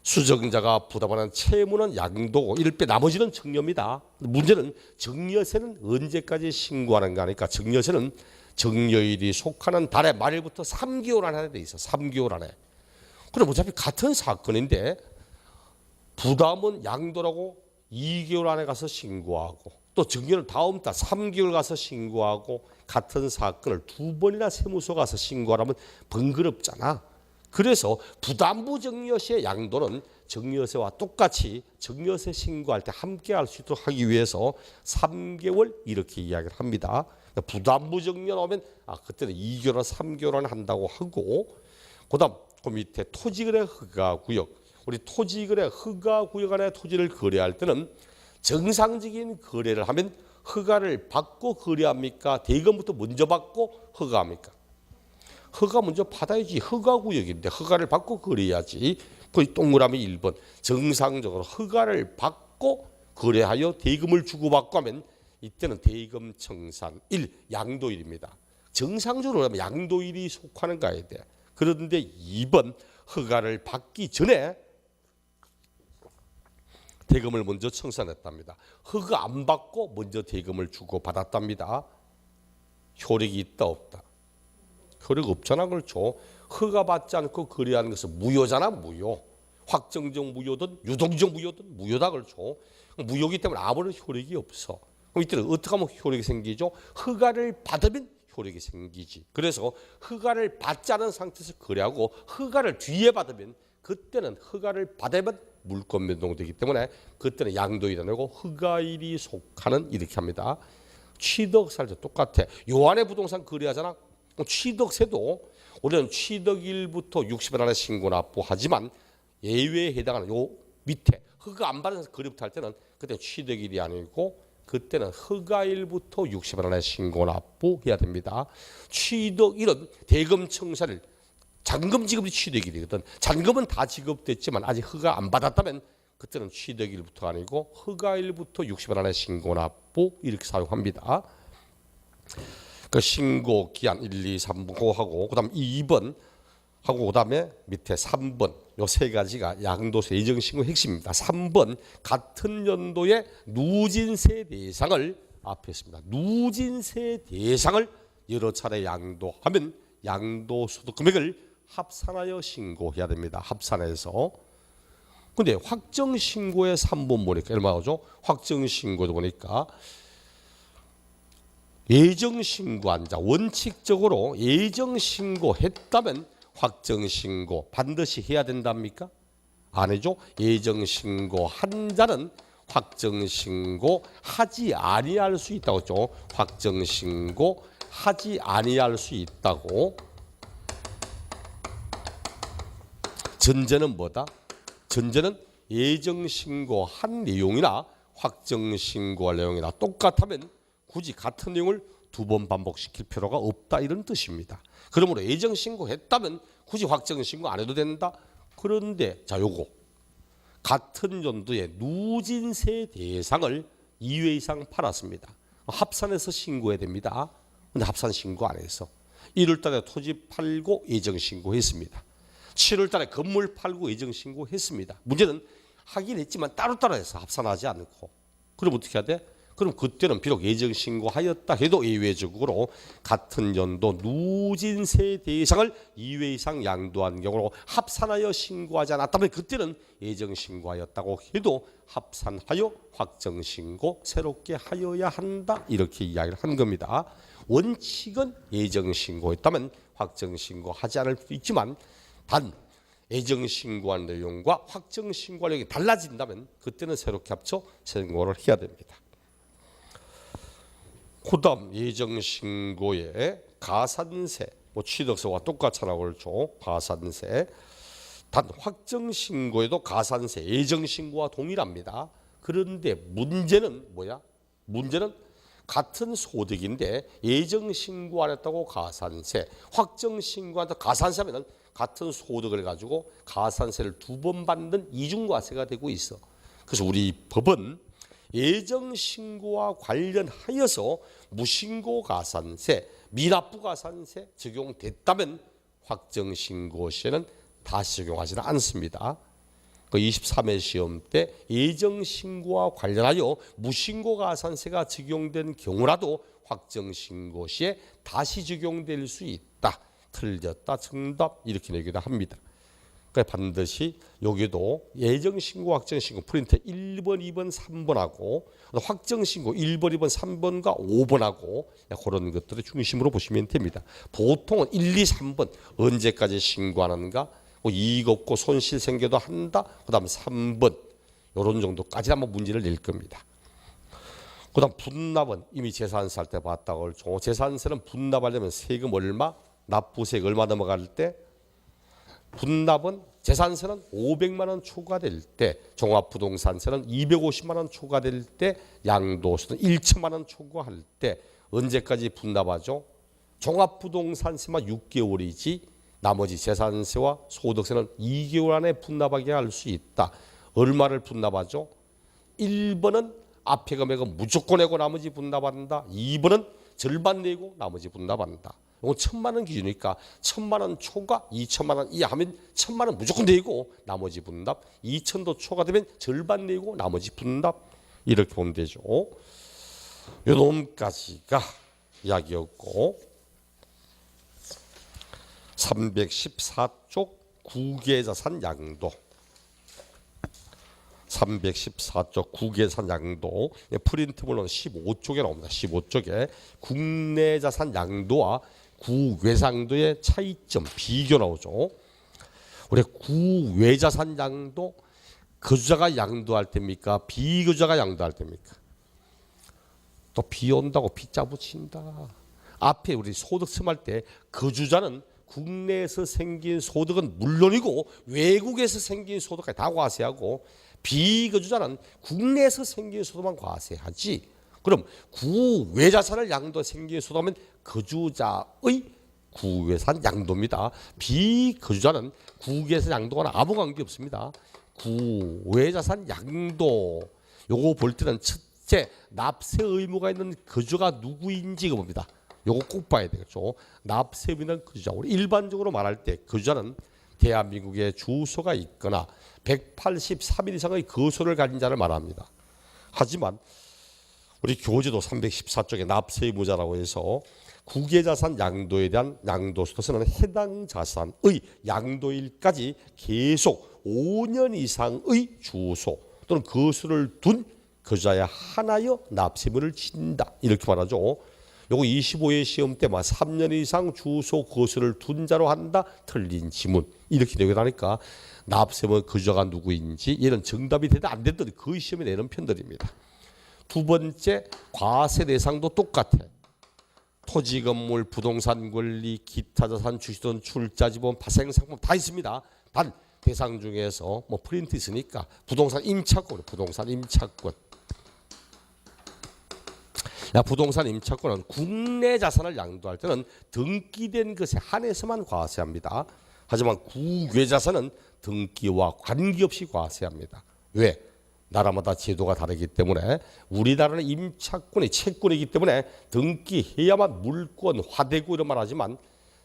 수정자가 부담하는 채무는 양도고 이를 빼 나머지는 증여입니다. 문제는 증여세는 언제까지 신고하는가 하니까 증여세는 증여일이 속하는 달의 말일부터 3개월 안에 돼 있어. 3개월 안에. 그럼 어차피 같은 사건인데 부담은 양도라고 2개월 안에 가서 신고하고, 또 증여를 다음 달 3개월 가서 신고하고, 같은 사건을 2번이나 세무서 가서 신고하라면 번거롭잖아. 그래서 부담부 증여세 양도는 증여세와 똑같이 증여세 신고할 때 함께 할 수 있도록 하기 위해서 3개월 이렇게 이야기를 합니다. 부담부 증여 나오면 그때는 2개월, 3개월 안에 한다고 하고, 그다음 그 밑에 토지거래 허가구역, 우리 토지거래 허가구역 안에 토지를 거래할 때는 정상적인 거래를 하면 허가를 받고 거래합니까? 대금부터 먼저 받고 허가합니까? 허가 먼저 받아야지. 허가구역인데 허가를 받고 거래해야지. 거의 동그라미 1번. 정상적으로 허가를 받고 거래하여 대금을 주고받고 하면 이때는 대금 청산 1 양도일입니다. 정상적으로 하면 양도일이 속하는 가야 돼. 그런데 2번 허가를 받기 전에 대금을 먼저 청산했답니다. 허가 안 받고 먼저 대금을 주고 받았답니다. 효력이 있다 없다? 효력 없잖아. 그렇죠. 허가 받지 않고 거래하는 것은 무효잖아. 무효. 확정적 무효든 유동적 무효든 무효다. 그렇죠. 무효이기 때문에 아무런 효력이 없어. 그럼 이때는 어떻게 하면 효력이 생기죠? 허가를 받으면 효력이 생기지. 그래서 허가를 받지 않은 상태에서 거래하고 허가를 뒤에 받으면 그때는 허가를 받으면 물권 변동되기 때문에 그때는 양도일이 아니고 허가일이 속하는 이렇게 합니다. 취득세도 똑같아. 요 안에 부동산 거래하잖아. 취득세도 우리는 취득일부터 60일 안에 신고 납부하지만 예외에 해당하는 요 밑에 허가 안 받아서 거래부터 할 때는 그때 취득일이 아니고 그때는 허가일부터 60일 안에 신고 납부해야 됩니다. 취득일은 대금 청산일, 잔금 지급이 취득일이거든. 잔금은 다 지급됐지만 아직 허가 안 받았다면 그때는 취득일부터 아니고 허가일부터 60일 안에 신고 납부 이렇게 사용합니다. 그 신고 기한 1, 2, 3고 하고 그다음 2번 하고 그다음에 밑에 3번 요 세 가지가 양도세 예정신고 핵심입니다. 3번 같은 연도의 누진세 대상을 앞에 했습니다. 누진세 대상을 여러 차례 양도하면 양도소득 금액을 합산하여 신고해야 됩니다. 합산해서. 근데 확정신고의 3번 보니까 얼마 나오죠? 확정신고도 보니까 예정신고한 자, 원칙적으로 예정신고했다면 확정신고 반드시 해야 된답니까? 안 해죠? 예정신고한 자는 확정신고 하지 아니할 수 있다고 했죠. 확정신고 하지 아니할 수 있다고. 전제는 뭐다? 전제는 예정신고한 내용이나 확정신고할 내용이나 똑같으면 굳이 같은 내용을 2번 반복시킬 필요가 없다 이런 뜻입니다. 그러므로 예정신고했다면 굳이 확정신고 안 해도 된다. 그런데 자 요거 같은 연도에 누진세 대상을 2회 이상 팔았습니다. 합산해서 신고해야 됩니다. 근데 합산 신고 안 해서 1월 달에 토지 팔고 예정신고했습니다. 7월 달에 건물 팔고 예정신고했습니다. 문제는 하긴 했지만 따로따로 해서 합산하지 않고. 그럼 어떻게 해야 돼? 그럼 그때는 비록 예정신고하였다 해도 예외적으로 같은 연도 누진세 대상을 2회 이상 양도한 경우로 합산하여 신고하지 않았다면 그때는 예정신고하였다고 해도 합산하여 확정신고 새롭게 하여야 한다. 이렇게 이야기를 한 겁니다. 원칙은 예정신고했다면 확정신고하지 않을 수 있지만 단 예정신고한 내용과 확정신고한 내용이 달라진다면 그때는 새롭게 합쳐 신고를 해야 됩니다. 그다음 예정신고의 가산세, 취득세와 똑같잖아, 그렇죠? 가산세. 단 확정신고에도 가산세, 예정신고와 동일합니다. 그런데 문제는 뭐야? 문제는 같은 소득인데 예정신고 안 했다고 가산세, 확정신고한다 가산세하면 같은 소득을 가지고 가산세를 2번 받는 이중과세가 되고 있어. 그래서 우리 법은 예정신고와 관련하여서 무신고 가산세, 미납부 가산세 적용됐다면 확정신고 시에는 다시 적용하지는 않습니다. 그 23회 시험 때 예정신고와 관련하여 무신고 가산세가 적용된 경우라도 확정신고 시에 다시 적용될 수 있다. 틀렸다. 정답 이렇게 내기도 합니다. 그러니까 반드시 여기도 예정신고, 확정신고 프린트 1번, 2번, 3번하고 확정신고 1번, 2번, 3번과 5번하고 그런 것들을 중심으로 보시면 됩니다. 보통은 1, 2, 3번 언제까지 신고하는가, 이익 없고 손실 생겨도 한다. 그 다음 3번 이런 정도까지 한번 문제를 낼 겁니다. 그 다음 분납은 이미 재산세 할 때 봤다고 그러죠. 재산세는 분납하려면 세금 얼마, 납부세액 얼마 넘어갈 때, 분납은 재산세는 500만 원 초과될 때, 종합부동산세는 250만 원 초과될 때, 양도세는 1천만 원 초과할 때 언제까지 분납하죠? 종합부동산세만 6개월이지 나머지 재산세와 소득세는 2개월 안에 분납하게 할 수 있다. 얼마를 분납하죠? 1번은 앞에 금액은 무조건 내고 나머지 분납한다. 2번은 절반 내고 나머지 분납한다. 이건 1,000만 원 기준이니까 1,000만 원 초과 2천만 원 이하면 1,000만 원 무조건 내고 나머지 분납, 2천도 초과되면 절반 내고 나머지 분납 이렇게 보면 되죠. 요 놈까지가 이야기였고 314쪽 구개자산 양도 314쪽 구개자산 양도 프린트물론 15쪽에 나옵니다. 15쪽에 국내자산 양도와 구외상도의 차이점 비교 나오죠. 우리 구외자산 양도 거주자가 양도할 때입니까? 비거주자가 양도할 때입니까? 또 비 온다고 빗자 붙인다. 앞에 우리 소득 첨할 때 거주자는 국내에서 생긴 소득은 물론이고 외국에서 생긴 소득까지 다 과세하고 비거주자는 국내에서 생긴 소득만 과세하지. 그럼 구외자산을 양도 생긴 소득하면 거주자의 구외산 양도입니다. 비거주자는 구외산 양도와는 아무 관계 없습니다. 구외자산 양도 요거 볼 때는 첫째 납세 의무가 있는 거주가 누구인지가 봅니다. 요거 꼭 봐야 되겠죠. 납세 의무 있는 거주자. 우리 일반적으로 말할 때 거주자는 대한민국에 주소가 있거나 183일 이상의 거소를 가진 자를 말합니다. 하지만 우리 교재도 314쪽에 납세 의무자라고 해서 국외자산 양도에 대한 양도소득세는 해당 자산의 양도일까지 계속 5년 이상의 주소 또는 거소를 둔 거주자에 한하여 납세 의무를 진다. 이렇게 말하죠. 요거 25회 시험 때만 3년 이상 주소 거소를 둔 자로 한다. 틀린 지문. 이렇게 되고 나니까 납세의무 거주자가 누구인지 얘는 정답이 되든 안 되든 그 시험에 내는 편들입니다. 두 번째 과세 대상도 똑같아. 토지, 건물, 부동산 권리, 기타 자산, 주식돈, 출자, 지분, 파생상품 다 있습니다. 단 대상 중에서 뭐 프린트 있으니까 부동산 임차권, 부동산 임차권. 부동산 임차권은 국내 자산을 양도할 때는 등기된 것에 한해서만 과세합니다. 하지만 국외 자산은 등기와 관계없이 과세합니다. 왜? 나라마다 제도가 다르기 때문에 우리나라는 임차권이 채권이기 때문에 등기해야만 물권, 화대고 이런 말 하지만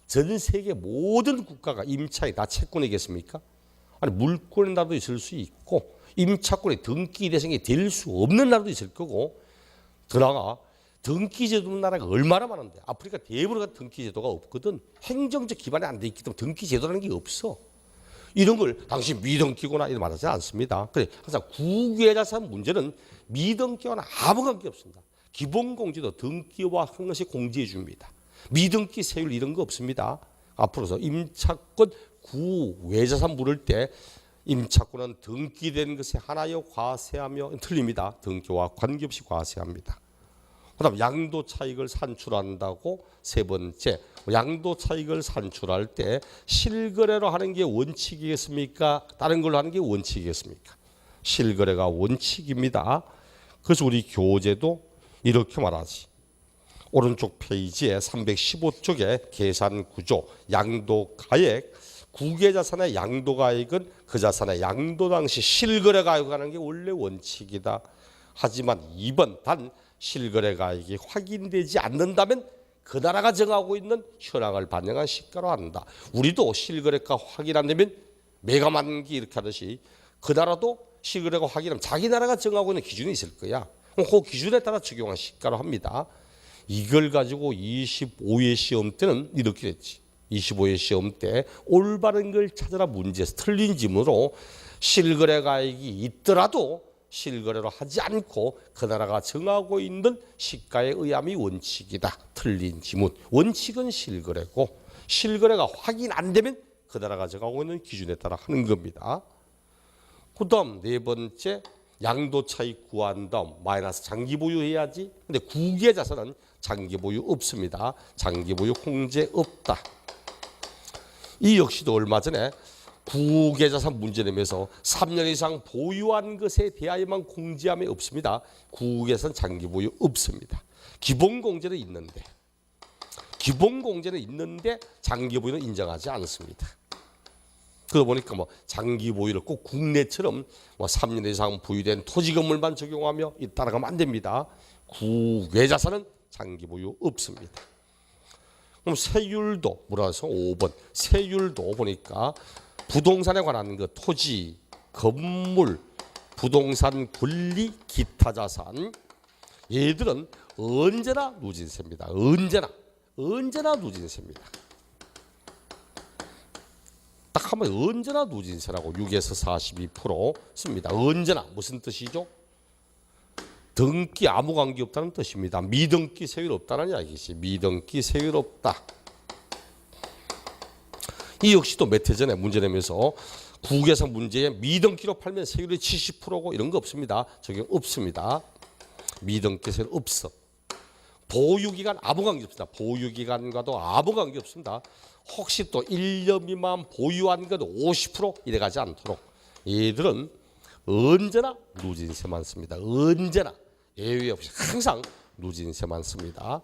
전 세계 모든 국가가 임차에 다 채권이겠습니까? 아니 물권의 나라도 있을 수 있고 임차권의 등기 대상이 될 수 없는 나라도 있을 거고 더 나아가 등기제도 나라가 얼마나 많은데 아프리카 대부분가 등기제도가 없거든. 행정적 기반이 안 돼 있기 때문에 등기제도라는 게 없어. 이런 걸 당신 미등기구나 이런 말하지 않습니다. 그래 항상 국외자산 문제는 미등기와는 아무 관계 없습니다. 기본공제도 등기와 한 것이 공제해 줍니다. 미등기 세율 이런 거 없습니다. 앞으로서 임차권 구외자산 물을 때 임차권은 등기된 것에 하나여 과세하며 틀립니다. 등기와 관계없이 과세합니다. 그 다음 양도 차익을 산출한다고 세 번째 양도 차익을 산출할 때 실거래로 하는 게 원칙이겠습니까? 다른 걸로 하는 게 원칙이겠습니까? 실거래가 원칙입니다. 그래서 우리 교재도 이렇게 말하지. 오른쪽 페이지에 315쪽에 계산구조 양도가액 국외자산의 양도가액은 그 자산의 양도 당시 실거래가액을 하는 게 원래 원칙이다. 하지만 2번 단 실거래가액이 확인되지 않는다면 그 나라가 정하고 있는 현황을 반영한 시가로 한다. 우리도 실거래가 확인 안 되면 매각만기 이렇게 하듯이 그 나라도 실거래가 확인하면 자기 나라가 정하고 있는 기준이 있을 거야. 그 기준에 따라 적용한 시가로 합니다. 이걸 가지고 25회 시험 때는 이렇게 됐지. 25회 시험 때 올바른 걸 찾아라 문제에서 틀린 지문으로 실거래가액이 있더라도 실거래로 하지 않고 그 나라가 정하고 있는 시가에 의함이 원칙이다. 틀린 지문. 원칙은 실거래고 실거래가 확인 안 되면 그 나라가 정하고 있는 기준에 따라 하는 겁니다. 그 다음 네 번째 양도 차익 구한 다음 마이너스 장기 보유해야지. 근데 국외자산은 장기 보유 없습니다. 장기 보유 공제 없다. 이 역시도 얼마 전에 국외자산 문제 내면서 3년 이상 보유한 것에 대하여만 공제함이 없습니다. 국외자산 장기 보유 없습니다. 기본 공제는 있는데 장기 보유는 인정하지 않습니다. 그러다 보니까 뭐 장기 보유를 꼭 국내처럼 뭐 3년 이상 보유된 토지 건물만 적용하며 따라가면 안 됩니다. 국외자산은 장기 보유 없습니다. 그럼 세율도 물어서 5번 세율도 보니까 부동산에 관한 그 토지, 건물, 부동산 권리, 기타 자산 얘들은 언제나 누진세입니다. 언제나 누진세입니다. 딱 하면 언제나 누진세라고 6에서 42% 씁니다. 언제나 무슨 뜻이죠? 등기 아무 관계 없다는 뜻입니다. 미등기 세율 없다는 이야기지. 미등기 세율 없다. 이 역시도 몇 해 전에 문제 내면서 국외자산 문제에 미등기로 팔면 세율이 70%고 이런 거 없습니다. 적용 없습니다. 미등기 세율 없어. 보유기간 아무 관계 없습니다. 보유기간과도 아무 관계 없습니다. 혹시 또 1년 미만 보유한 것 50% 이래가지 않도록 얘들은 언제나 누진세만 씁니다. 언제나 예외 없이 항상 누진세만 씁니다.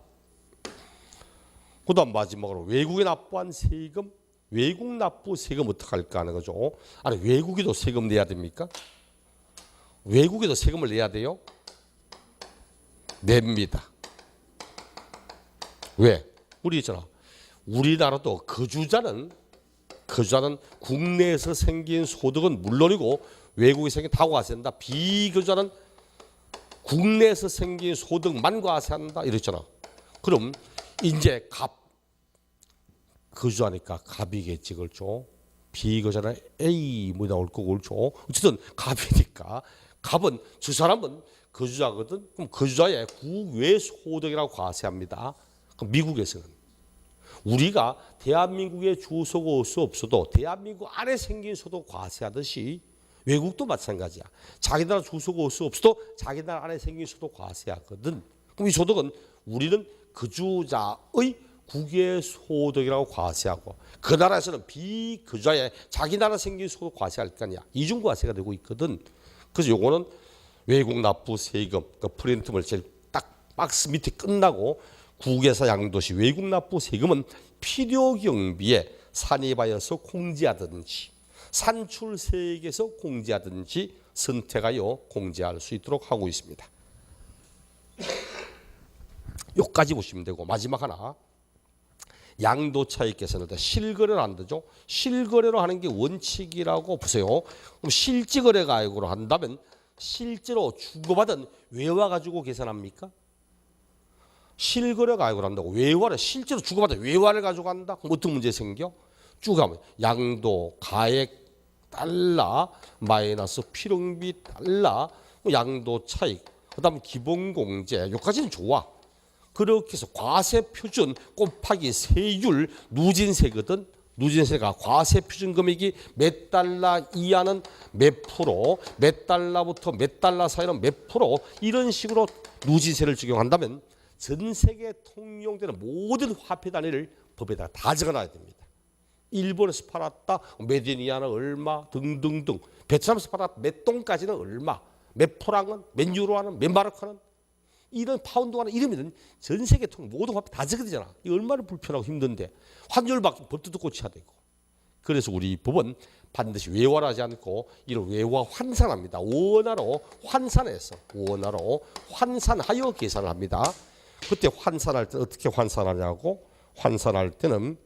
그 다음 마지막으로 외국에 납부한 세금 외국 납부 세금 어떻게 할까 하는 거죠. 아니 외국에도 세금 내야 됩니까? 외국에도 세금을 내야 돼요? 냅니다. 왜? 우리 있잖아. 우리나라도 거주자는 국내에서 생긴 소득은 물론이고 외국에 생긴 다 과세한다. 비거주자는 국내에서 생긴 소득만 과세한다. 이랬잖아. 그럼 이제 거주하니까 갑이겠지, 그렇죠? 비거주자는 A 뭐 나올 거고, 그렇죠? 어쨌든 갑이니까 갑은 저 사람은 거주자거든. 그럼 거주자의 국외 소득이라고 과세합니다. 그럼 미국에서는 우리가 대한민국에 주소가 없어도 대한민국 안에 생긴 소득 과세하듯이 외국도 마찬가지야. 자기 나라 주소가 없어도 자기 나라 안에 생긴 소득 과세하거든. 그럼 이 소득은 우리는 거주자의 국외 소득이라고 과세하고 그 나라에서는 비거주자의 자기 나라 생긴 소득 과세할 거 아니야. 이중 과세가 되고 있거든. 그래서 요거는 외국 납부 세금 그 프린트물 제일 딱 박스 밑에 끝나고 국외사 양도시 외국 납부 세금은 필요 경비에 산입하여서 공제하든지 산출세액에서 공제하든지 선택하여 공제할 수 있도록 하고 있습니다. 여기까지 보시면 되고 마지막 하나 양도 차익 계산할 때 실거래를 안 되죠. 실거래로 하는 게 원칙이라고 보세요. 그럼 실지거래 가액으로 한다면 실제로 주고받은 외화 가지고 계산합니까? 실거래 가액으로 한다고 외화를 실제로 주고받은 외화를 가지고 한다? 그럼 어떤 문제 생겨? 쭉 가면 양도 가액 달러 마이너스 필요비 달러 양도 차익 그다음 기본공제 여기까지는 좋아. 그렇게 해서 과세표준 곱하기 세율 누진세거든. 누진세가 과세표준 금액이 몇 달러 이하는 몇 프로, 몇 달러부터 몇 달러 사이는 몇 프로 이런 식으로 누진세를 적용한다면 전 세계에 통용되는 모든 화폐 단위를 법에다가 다 적어놔야 됩니다. 일본에서 팔았다 몇 엔 이하는 얼마 등등등. 베트남에서 팔았다 몇 동까지는 얼마, 몇 프랑은, 몇 유로하는, 몇 마르크는 이런 파운드하는 이름이든 전 세계 통 모든 화폐 다 적어야 되잖아. 이 얼마나 불편하고 힘든데 환율 바뀌면 법도 고쳐야 되고. 그래서 우리 법은 반드시 외화를 하지 않고 이런 외화 환산합니다. 원화로 환산해서 원화로 환산하여 계산을 합니다. 그때 환산할 때 어떻게 환산하냐고 환산할 때는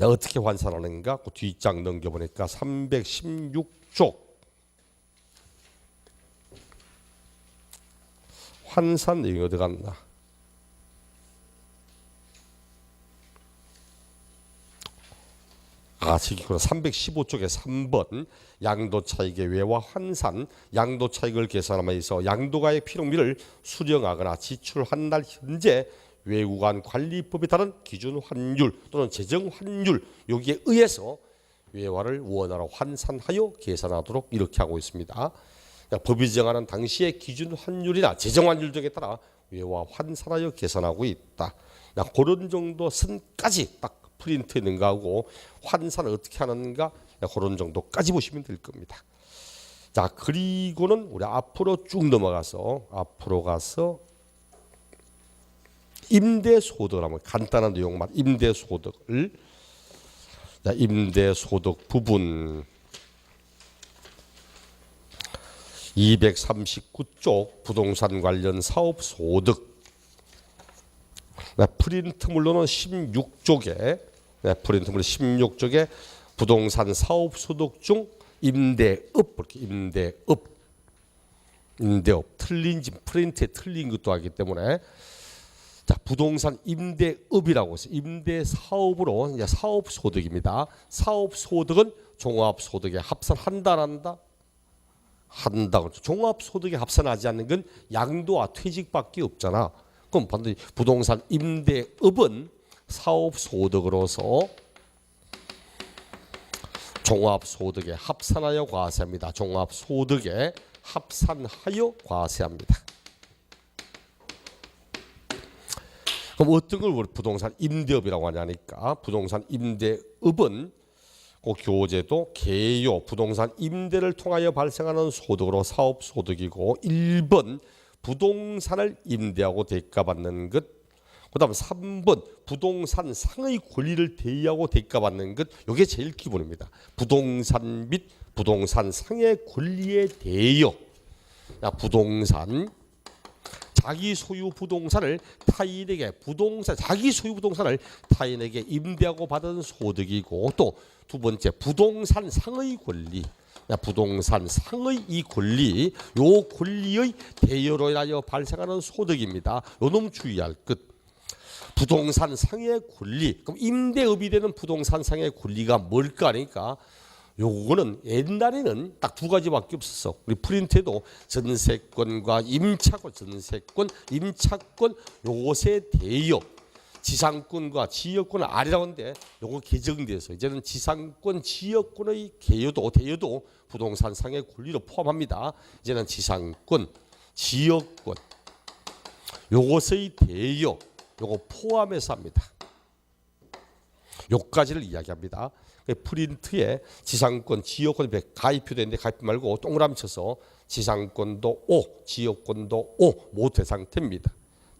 어떻게 환산하는가? 그 뒷장 넘겨보니까 316쪽 환산 내용이 어디 갔나? 지금 315쪽에 3번 양도 차익의 외화 환산 양도 차익을 계산하면서 양도가액 필요비를 수령하거나 지출한 날 현재 외국안 관리법에 따른 기준 환율 또는 재정 환율 여기에 의해서 외화를 원화로 환산하여 계산하도록 이렇게 하고 있습니다. 법이 정하는 당시의 기준 환율이나 재정 환율 등에 따라 외화 환산하여 계산하고 있다. 그런 정도 선까지 딱 프린트에 능가하고 환산을 어떻게 하는가 그런 정도까지 보시면 될 겁니다. 자 그리고는 우리 앞으로 쭉 넘어가서 임대소득을 하면 간단한 내용만 임대소득을 임대소득 부분 239쪽 부동산 관련 사업소득 프린트물로는 16쪽에 프린트물 16쪽에 부동산 사업소득 중 임대업 이렇게 임대업 틀린 프린트에 틀린 것도 하기 때문에 자 부동산 임대업이라고 해서 임대사업으로 이제 사업소득입니다. 사업소득은 종합소득에 합산한다 안 한다? 한다. 종합소득에 합산하지 않는 건 양도와 퇴직밖에 없잖아. 그럼 반드시 부동산 임대업은 사업소득으로서 종합소득에 합산하여 과세합니다. 종합소득에 합산하여 과세합니다. 그럼 어떤 걸 우리 부동산 임대업이라고 하냐니까 부동산 임대업은 그 교재도 개요 부동산 임대를 통하여 발생하는 소득으로 사업소득이고 1번 부동산을 임대하고 대가받는 것 그 다음 3번 부동산 상의 권리를 대여하고 대가받는 것 이게 제일 기본입니다. 부동산 및 부동산 상의 권리에 대여 부동산 자기 소유 부동산을 타인에게 자기 소유 부동산을 타인에게 임대하고 받은 소득이고 또 두 번째 부동산 상의 권리 부동산 상의 이 권리 요 권리의 대여로 인하여 발생하는 소득입니다. 요 놈 주의할 것. 부동산 상의 권리 그럼 임대업이 되는 부동산 상의 권리가 뭘까 하니까 요거는 옛날에는 딱 두 가지밖에 없었어. 우리 프린트에도 전세권과 임차권, 전세권, 임차권 요것에 대여, 지상권과 지역권을 아래라는데 요거 개정돼서 이제는 지상권, 지역권의 대여도 부동산 상의 권리로 포함합니다. 이제는 지상권, 지역권 요것의 대여 요거 포함해서 합니다. 요까지를 이야기합니다. 프린트에 지상권, 지역권이 가입표되어 있는데 가입 말고 동그라미 쳐서 지상권도 O, 지역권도 O 모두 대상됩니다.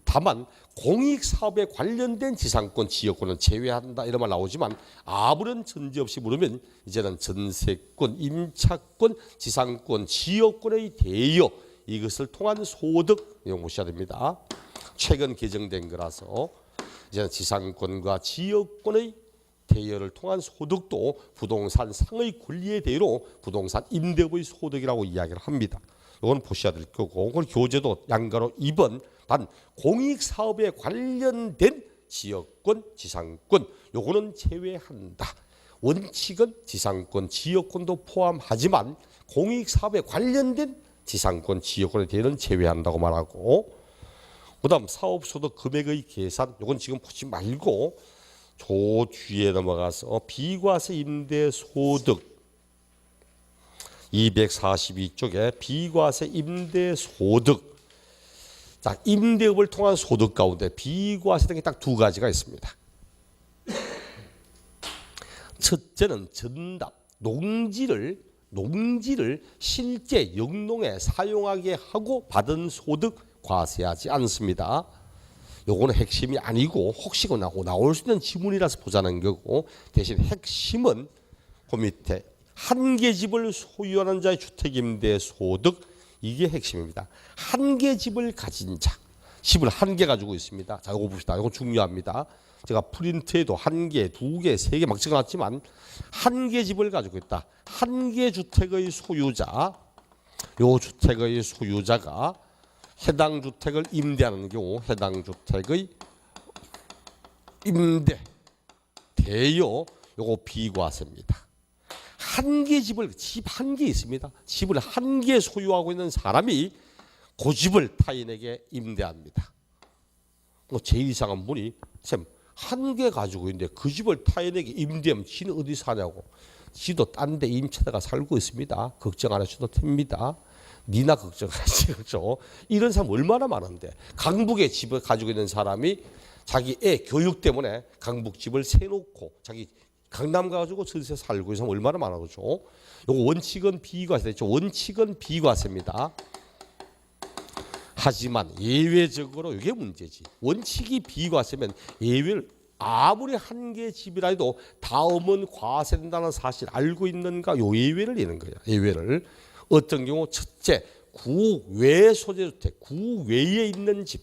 다만 공익사업에 관련된 지상권, 지역권은 제외한다 이런 말 나오지만 아무런 전제 없이 물으면 이제는 전세권, 임차권, 지상권, 지역권의 대여 이것을 통한 소득 내용 보셔야 됩니다. 최근 개정된 거라서 이제는 지상권과 지역권의 대여를 통한 소득도 부동산 상의 권리의 대로 부동산 임대업의 소득이라고 이야기를 합니다. 이건 보셔야 될 거고, 그걸 교재도 양가로 2번 단 공익사업에 관련된 지역권, 지상권 요거는 제외한다. 원칙은 지상권, 지역권도 포함하지만 공익사업에 관련된 지상권, 지역권에 대해서는 제외한다고 말하고, 그 다음 사업소득 금액의 계산 요건 지금 보지 말고 저 뒤에 넘어가서 비과세 임대소득 242쪽에 비과세 임대소득. 자, 임대업을 통한 소득 가운데 비과세 등이 딱 두 가지가 있습니다. 첫째는 전답, 농지를 실제 영농에 사용하게 하고 받은 소득 과세하지 않습니다. 요거는 핵심이 아니고 혹시 나올 수 있는 지문이라서 보자는 거고, 대신 핵심은 그 밑에 한 개 집을 소유하는 자의 주택임대 소득, 이게 핵심입니다. 한 개 집을 가진 자, 집을 한 개 가지고 있습니다. 자, 이거 봅시다. 이거 중요합니다. 제가 프린트에도 한 개, 두 개, 세 개 막 적어놨지만 한 개 집을 가지고 있다. 한 개 주택의 소유자, 요 주택의 소유자가 해당 주택을 임대하는 경우 해당 주택의 임대, 대여 요거 비과세입니다. 한 개 집을 집 한 개 있습니다. 집을 한 개 소유하고 있는 사람이 그 집을 타인에게 임대합니다. 제일 이상한 분이 쌤 한 개 가지고 있는데 그 집을 타인에게 임대하면 지는 어디 사냐고. 지도 딴 데 임차다가 살고 있습니다. 걱정 안 하셔도 됩니다. 니나 걱정하지. 그렇죠? 이런 사람 얼마나 많은데. 강북에 집을 가지고 있는 사람이 자기 애 교육 때문에 강북 집을 세놓고 자기 강남 가지고 전세 살고 있는 사람 얼마나 많아. 그렇죠? 요거 원칙은 비과세죠. 원칙은 비과세입니다. 하지만 예외적으로 이게 문제지. 원칙이 비과세면 예외를 아무리 한 개 집이라 해도 다음은 과세된다는 사실 알고 있는가? 요 예외를 내는 거야. 예외를. 어떤 경우 첫째 구외 소재주택, 구외에 있는 집.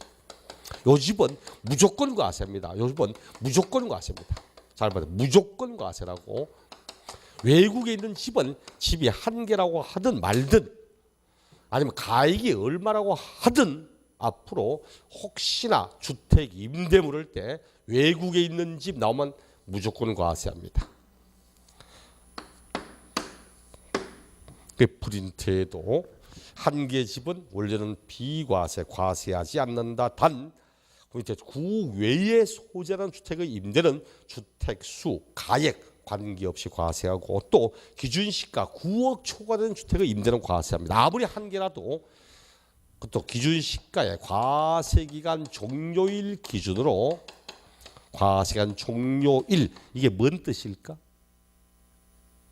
요 집은 무조건 과세입니다. 요 집은 무조건 과세입니다. 잘 봐요. 무조건 과세라고. 외국에 있는 집은 집이 한 개라고 하든 말든 아니면 가액이 얼마라고 하든 앞으로 혹시나 주택 임대 물을 때 외국에 있는 집 나오면 무조건 과세합니다. 그 프린트에도 한 개 집은 원래는 비과세, 과세하지 않는다. 단 구 외의 소재라는 주택의 임대는 주택수, 가액 관계없이 과세하고, 또 기준시가 9억 초과되는 주택의 임대는 과세합니다. 아무리 한 개라도 또 기준시가의 과세기간 종료일 기준으로 과세기간 종료일, 이게 뭔 뜻일까?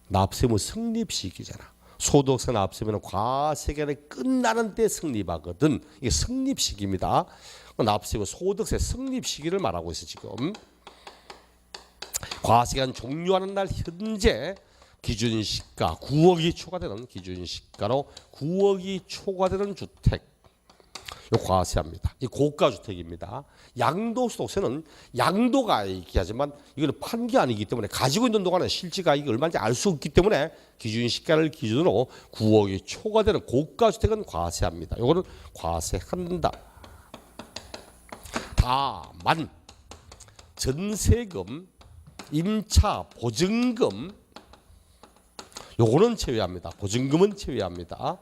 납세무 성립시기잖아. 소득세 납세면 과세기간이 끝나는 때 성립하거든. 이게 성립시기입니다. 납세후 소득세 성립 시기를 말하고 있어. 지금 과세기간 종료하는 날 현재 기준시가 9억이 초과되는, 기준시가로 9억이 초과되는 주택 요 과세합니다. 이 고가주택입니다. 양도소득세는 양도가액이 하지만 이거는 판 게 아니기 때문에 가지고 있는 동안에 실제 가액이 얼마인지 알 수 없기 때문에 기준시가를 기준으로 9억이 초과되는 고가주택은 과세합니다. 이거는 과세한다. 다만 전세금, 임차 보증금 요거는 제외합니다. 보증금은 제외합니다.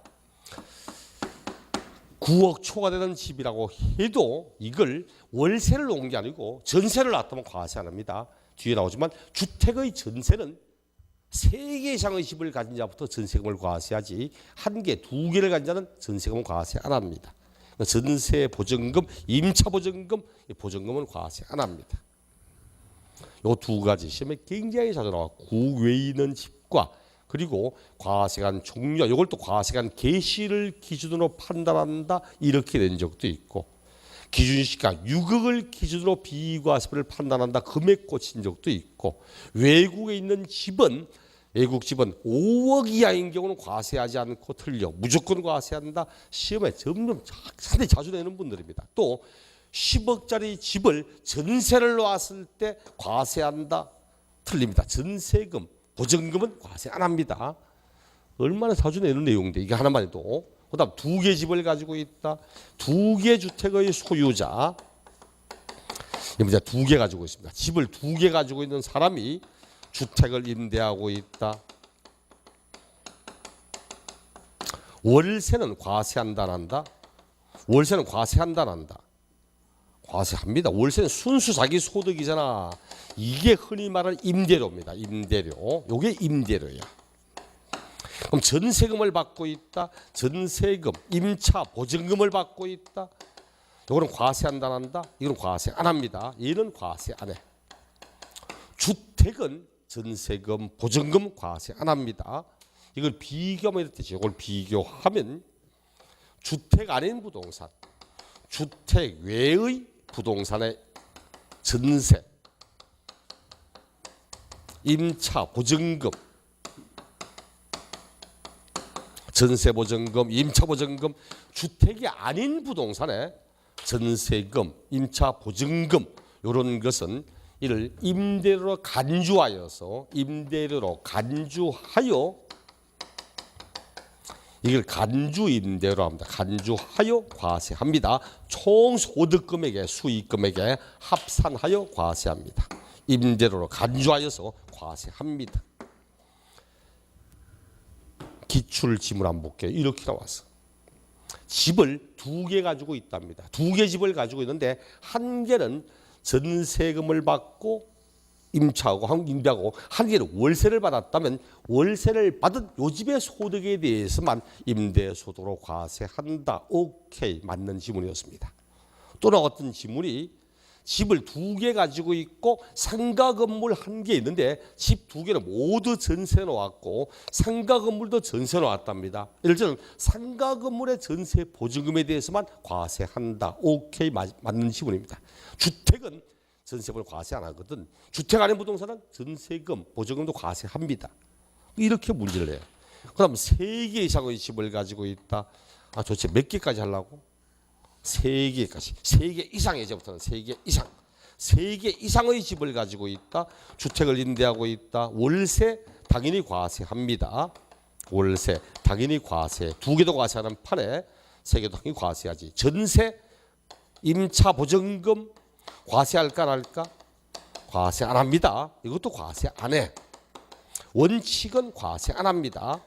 9억 초과되는 집이라고 해도 이걸 월세를 놓은 게 아니고 전세를 놨다면 과세 안 합니다. 뒤에 나오지만 주택의 전세는 3개 이상의 집을 가진 자부터 전세금을 과세하지, 1개, 2개를 가진 자는 전세금을 과세 안 합니다. 전세 보증금, 임차 보증금, 보증금은 과세 안 합니다. 이 두 가지 시험에 굉장히 자주 나와. 구외에 있는 집과 그리고 과세기간 종료, 이걸 또 과세기간 개시를 기준으로 판단한다, 이렇게 된 적도 있고, 기준시가 6억을 기준으로 비과세를 판단한다, 금액 꽂힌 적도 있고, 외국에 있는 집은 외국 집은 5억 이하인 경우는 과세하지 않고 틀려 무조건 과세한다. 시험에 점점 상당히 자주 내는 분들입니다. 또 10억짜리 집을 전세를 놨을 때 과세한다. 틀립니다. 전세금, 보증금은 과세 안 합니다. 얼마나 자주 내는 내용인데 이게 하나만 해도. 그다음 2개 집을 가지고 있다. 2개 주택의 소유자. 이제 2개 가지고 있습니다. 집을 2개 가지고 있는 사람이 주택을 임대하고 있다. 월세는 과세한다 안 한다? 월세는 과세한다 안 한다? 과세합니다. 월세는 순수 자기 소득이잖아. 이게 흔히 말하는 임대료입니다. 임대료. 요게 임대료야. 그럼 전세금을 받고 있다. 전세금, 임차 보증금을 받고 있다. 요거는 과세한다 안 한다? 이건 과세 안 합니다. 얘는 과세 안 해. 주택은 전세금, 보증금 과세 안 합니다. 이걸 비교하면 이렇듯이 이걸 비교하면 주택 아닌 부동산, 주택 외의 부동산의 전세, 임차 보증금, 전세 보증금, 임차 보증금, 주택이 아닌 부동산의 전세금, 임차 보증금 이런 것은 이를 임대료로 간주하여서 임대료로 간주하여 이걸 간주 임대로 합니다. 간주하여 과세합니다. 총 소득금액에 수익금액에 합산하여 과세합니다. 임대료로 간주하여서 과세합니다. 기출 지문 한번 볼게요. 이렇게 나왔어. 집을 2개 가지고 있답니다. 2개 집을 가지고 있는데 한 개는 전세금을 받고 임차하고 임대하고 한 개는 월세를 받았다면 월세를 받은 요 집의 소득에 대해서만 임대소득으로 과세한다. 오케이, 맞는 지문이었습니다. 또 나왔던 지문이 집을 2개 가지고 있고 상가 건물 1개 있는데 집 2개는 모두 전세 놓았고 상가 건물도 전세 놓았답니다. 예를 들면 상가 건물의 전세 보증금에 대해서만 과세한다. 오케이, 맞는 지문입니다. 주택은 전세금을 과세 안 하거든. 주택 아닌 부동산은 전세금, 보증금도 과세합니다. 이렇게 문제를 해요. 그다음 3개 이상의 집을 가지고 있다. 도대체 몇 개까지 하려고? 3개까지. 3개 이상의 이제부터는 3개 이상. 3개 이상의 집을 가지고 있다. 주택을 임대하고 있다. 월세 당연히 과세합니다. 월세 당연히 과세. 2개도 과세하는 판에 3개도 당연히 과세하지. 전세, 임차 보증금 과세할까 안 할까? 과세 안 합니다. 이것도 과세 안 해. 원칙은 과세 안 합니다.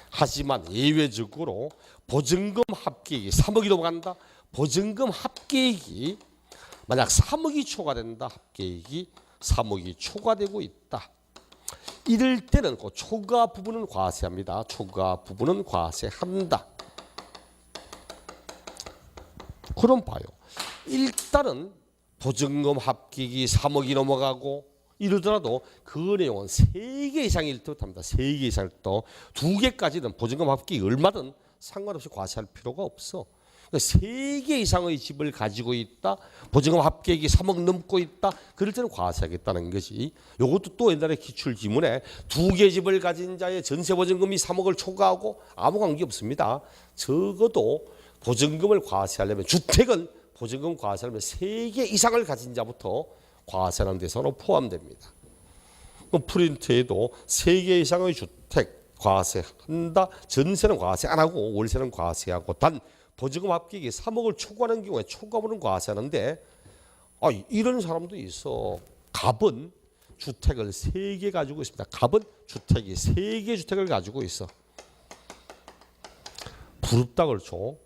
하지만 예외적으로 보증금 합계액이 3억이 넘어간다. 보증금 합계액이 만약 3억이 초과된다. 합계액이 3억이 초과되고 있다. 이럴 때는 그 초과 부분은 과세합니다. 초과 부분은 과세한다. 그럼 봐요. 일단은 보증금 합계액이 3억이 넘어가고 이러더라도 그 내용은 3개 이상일 듯 합니다. 3개 이상일 때 2개까지는 보증금 합계액이 얼마든 상관없이 과세할 필요가 없어. 그러니까 3개 이상의 집을 가지고 있다. 보증금 합계액이 3억 넘고 있다. 그럴 때는 과세하겠다는 것이. 이것도 또 옛날에 기출지문에 2개 집을 가진 자의 전세보증금이 3억을 초과하고 아무 관계 없습니다. 적어도 보증금을 과세하려면 주택은 보증금 과세하려면 3개 이상을 가진 자부터 과세하는 대상으로 포함됩니다. 그럼 프린트에도 3개 이상의 주택 과세한다. 전세는 과세 안 하고 월세는 과세하고 단 보증금 합계액이 3억을 초과하는 경우에 초과분은 과세하는데 이런 사람도 있어. 갑은 주택을 3개 가지고 있습니다. 갑은 주택이 3개 주택을 가지고 있어. 부럽다 그렇죠.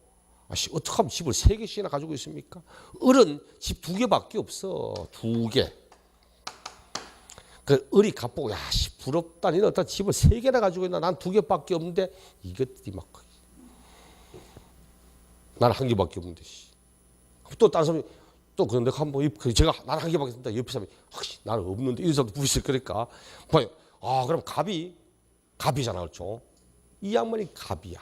어떻게 하면 집을 3개씩이나 가지고 있습니까? 을은 집 2개밖에 없어. 2개. 그 을이 갑보고 부럽다. 너는 어떤 집을 3개나 가지고 있나? 난 2개밖에 없는데 이것들이 막 나는 1개밖에 없는데. 또 다른 사람이 또 그런데 한번 제가 나는 1개밖에 없는데 옆에 사람이 나는 없는데 이 사람도 부딪힐 거니까 봐요. 그럼 갑이잖아, 그렇죠? 이 양반이 갑이야.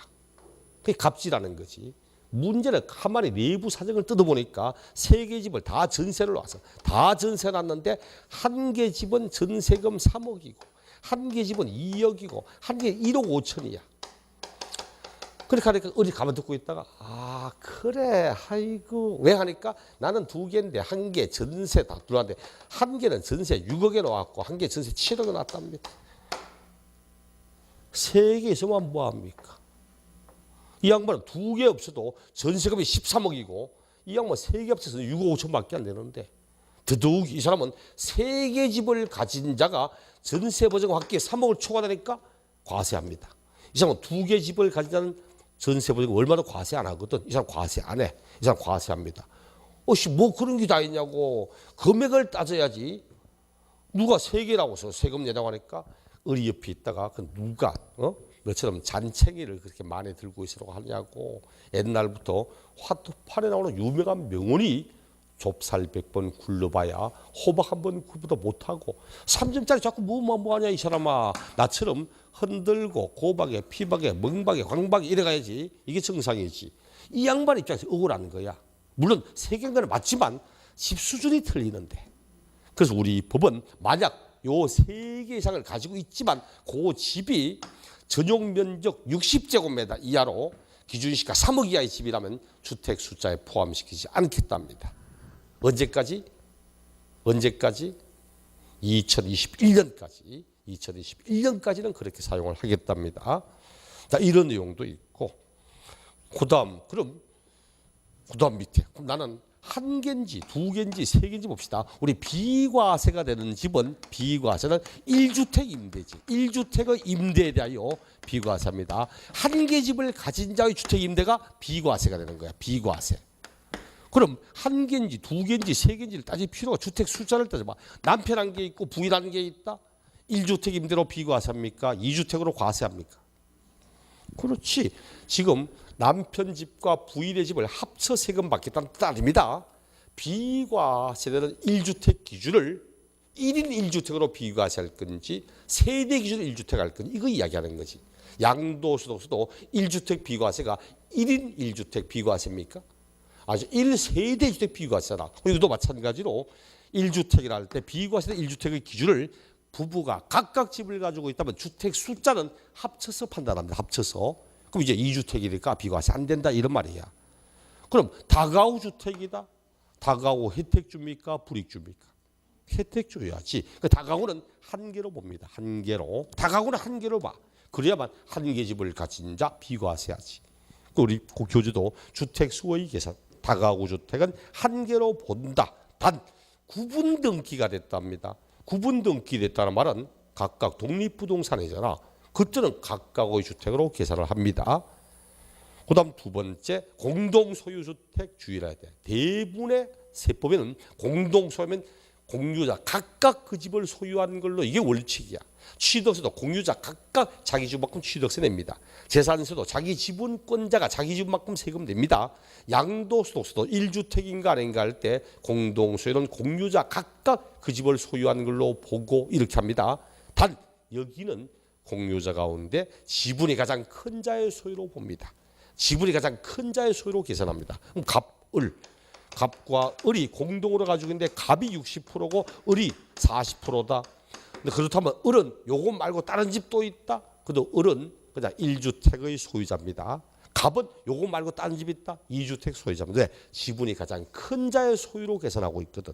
그게 갑질하는 거지. 문제는 가만히 내부 사정을 뜯어보니까 3개 집을 다 전세를 놨어. 다 전세 놨는데 1개 집은 전세금 3억이고 1개 집은 2억이고 1개 1억 5천이야. 그러니까 어디 가만 듣고 있다가 그래, 아이고. 왜 하니까 나는 2개인데 1개 전세 다 들어왔는데 1개는 전세 6억에 나왔고 1개 전세 7억에 나왔답니다. 3개 있으면 뭐합니까? 이 양반은 2개 없어도 전세금이 13억이고 이 양반 3개 합쳐서 6억 5천밖에 안 되는데 더더욱 이 사람은 3개 집을 가진 자가 전세 보증 합계 3억을 초과하니까 과세합니다. 이 사람은 2개 집을 가진 자는 전세 보증 얼마나 과세 안 하거든. 이 사람 과세 안 해. 이 사람 과세합니다. 뭐 그런 게 다 있냐고. 금액을 따져야지. 누가 3개라고 해서 세금 내라고 하니까 어리 옆에 있다가 그 누가 너처럼 잔챙이를 그렇게 많이 들고 있으라고 하냐고. 옛날부터 화투판에 나오는 유명한 명언이 좁쌀 100번 굴러봐야 호박 한 번 굴보다 못하고 3점짜리 자꾸 뭐 하냐 이 사람아. 나처럼 흔들고 고박에 피박에 멍박에 광박에 이래 가야지. 이게 정상이지. 이 양반 입장에서 억울한 거야. 물론 세계관은 맞지만 집 수준이 틀리는데. 그래서 우리 법은 만약 요 3개 이상을 가지고 있지만 그 집이 전용 면적 60제곱미터 이하로 기준시가 3억 이하의 집이라면 주택 숫자에 포함시키지 않겠답니다. 언제까지? 2021년까지는 그렇게 사용을 하겠답니다. 자, 이런 내용도 있고, 그다음 밑에 그럼 나는 1개인지 2개인지 3개인지 봅시다. 우리 비과세가 되는 집은 비과세는 1주택 임대지. 1주택의 임대에 대하여 비과세합니다. 1개 집을 가진 자의 주택 임대가 비과세가 되는 거야. 비과세. 그럼 1개인지 2개인지 3개인지를 따질 필요가 주택 숫자를 따져봐. 남편 1개 있고 부인 1개 있다. 1주택 임대로 비과세합니까? 2주택으로 과세합니까? 그렇지. 지금 남편 집과 부인의 집을 합쳐 세금 받겠다는 뜻 아닙니다. 비과세되는 1주택 기준을 1인 1주택으로 비과세할 건지 세대 기준으로 1주택 할 건지 이거 이야기하는 거지. 양도소득세도 1주택 비과세가 1인 1주택 비과세입니까? 아주 1세대 주택 비과세라. 이것도 마찬가지로 1주택이라 할 때 비과세된 1주택의 기준을 부부가 각각 집을 가지고 있다면 주택 숫자는 합쳐서 판단합니다. 합쳐서. 그럼 이제 2주택이니까 비과세 안 된다 이런 말이야. 그럼 다가구 주택이다. 다가구 혜택 줍니까? 불이익 줍니까? 혜택 줘야지. 다가구는 1개로 봅니다. 1개로. 다가구는 1개로 봐. 그래야만 1개 집을 가진 자 비과세하지. 우리 교주도 주택 수의 계산. 다가구 주택은 1개로 본다. 단 구분 등기가 됐답니다. 구분 등기 됐다는 말은 각각 독립부동산이잖아. 그때는 각각의 주택으로 계산을 합니다. 그 다음 2번째 공동소유주택 주의해야 돼. 대부분의 세법에는 공동소유면 공유자 각각 그 집을 소유한 걸로 이게 원칙이야. 취득세도 공유자 각각 자기 집만큼 취득세 냅니다. 재산세도 자기 지분권자가 자기 집만큼 세금 냅니다. 양도소득세도 1주택인가 아닌가 할 때 공동소유는 공유자 각각 그 집을 소유한 걸로 보고 이렇게 합니다. 단 여기는 공유자 가운데 지분이 가장 큰 자의 소유로 봅니다. 지분이 가장 큰 자의 소유로 계산합니다. 그럼 갑과 을이 공동으로 가지고 있는데 갑이 60%고 을이 40%다. 근데 그렇다면 을은 요거 말고 다른 집도 있다. 그래도 을은 그냥 1주택의 소유자입니다. 갑은 요거 말고 다른 집 있다. 2주택 소유자입니다. 왜? 지분이 가장 큰 자의 소유로 계산하고 있거든.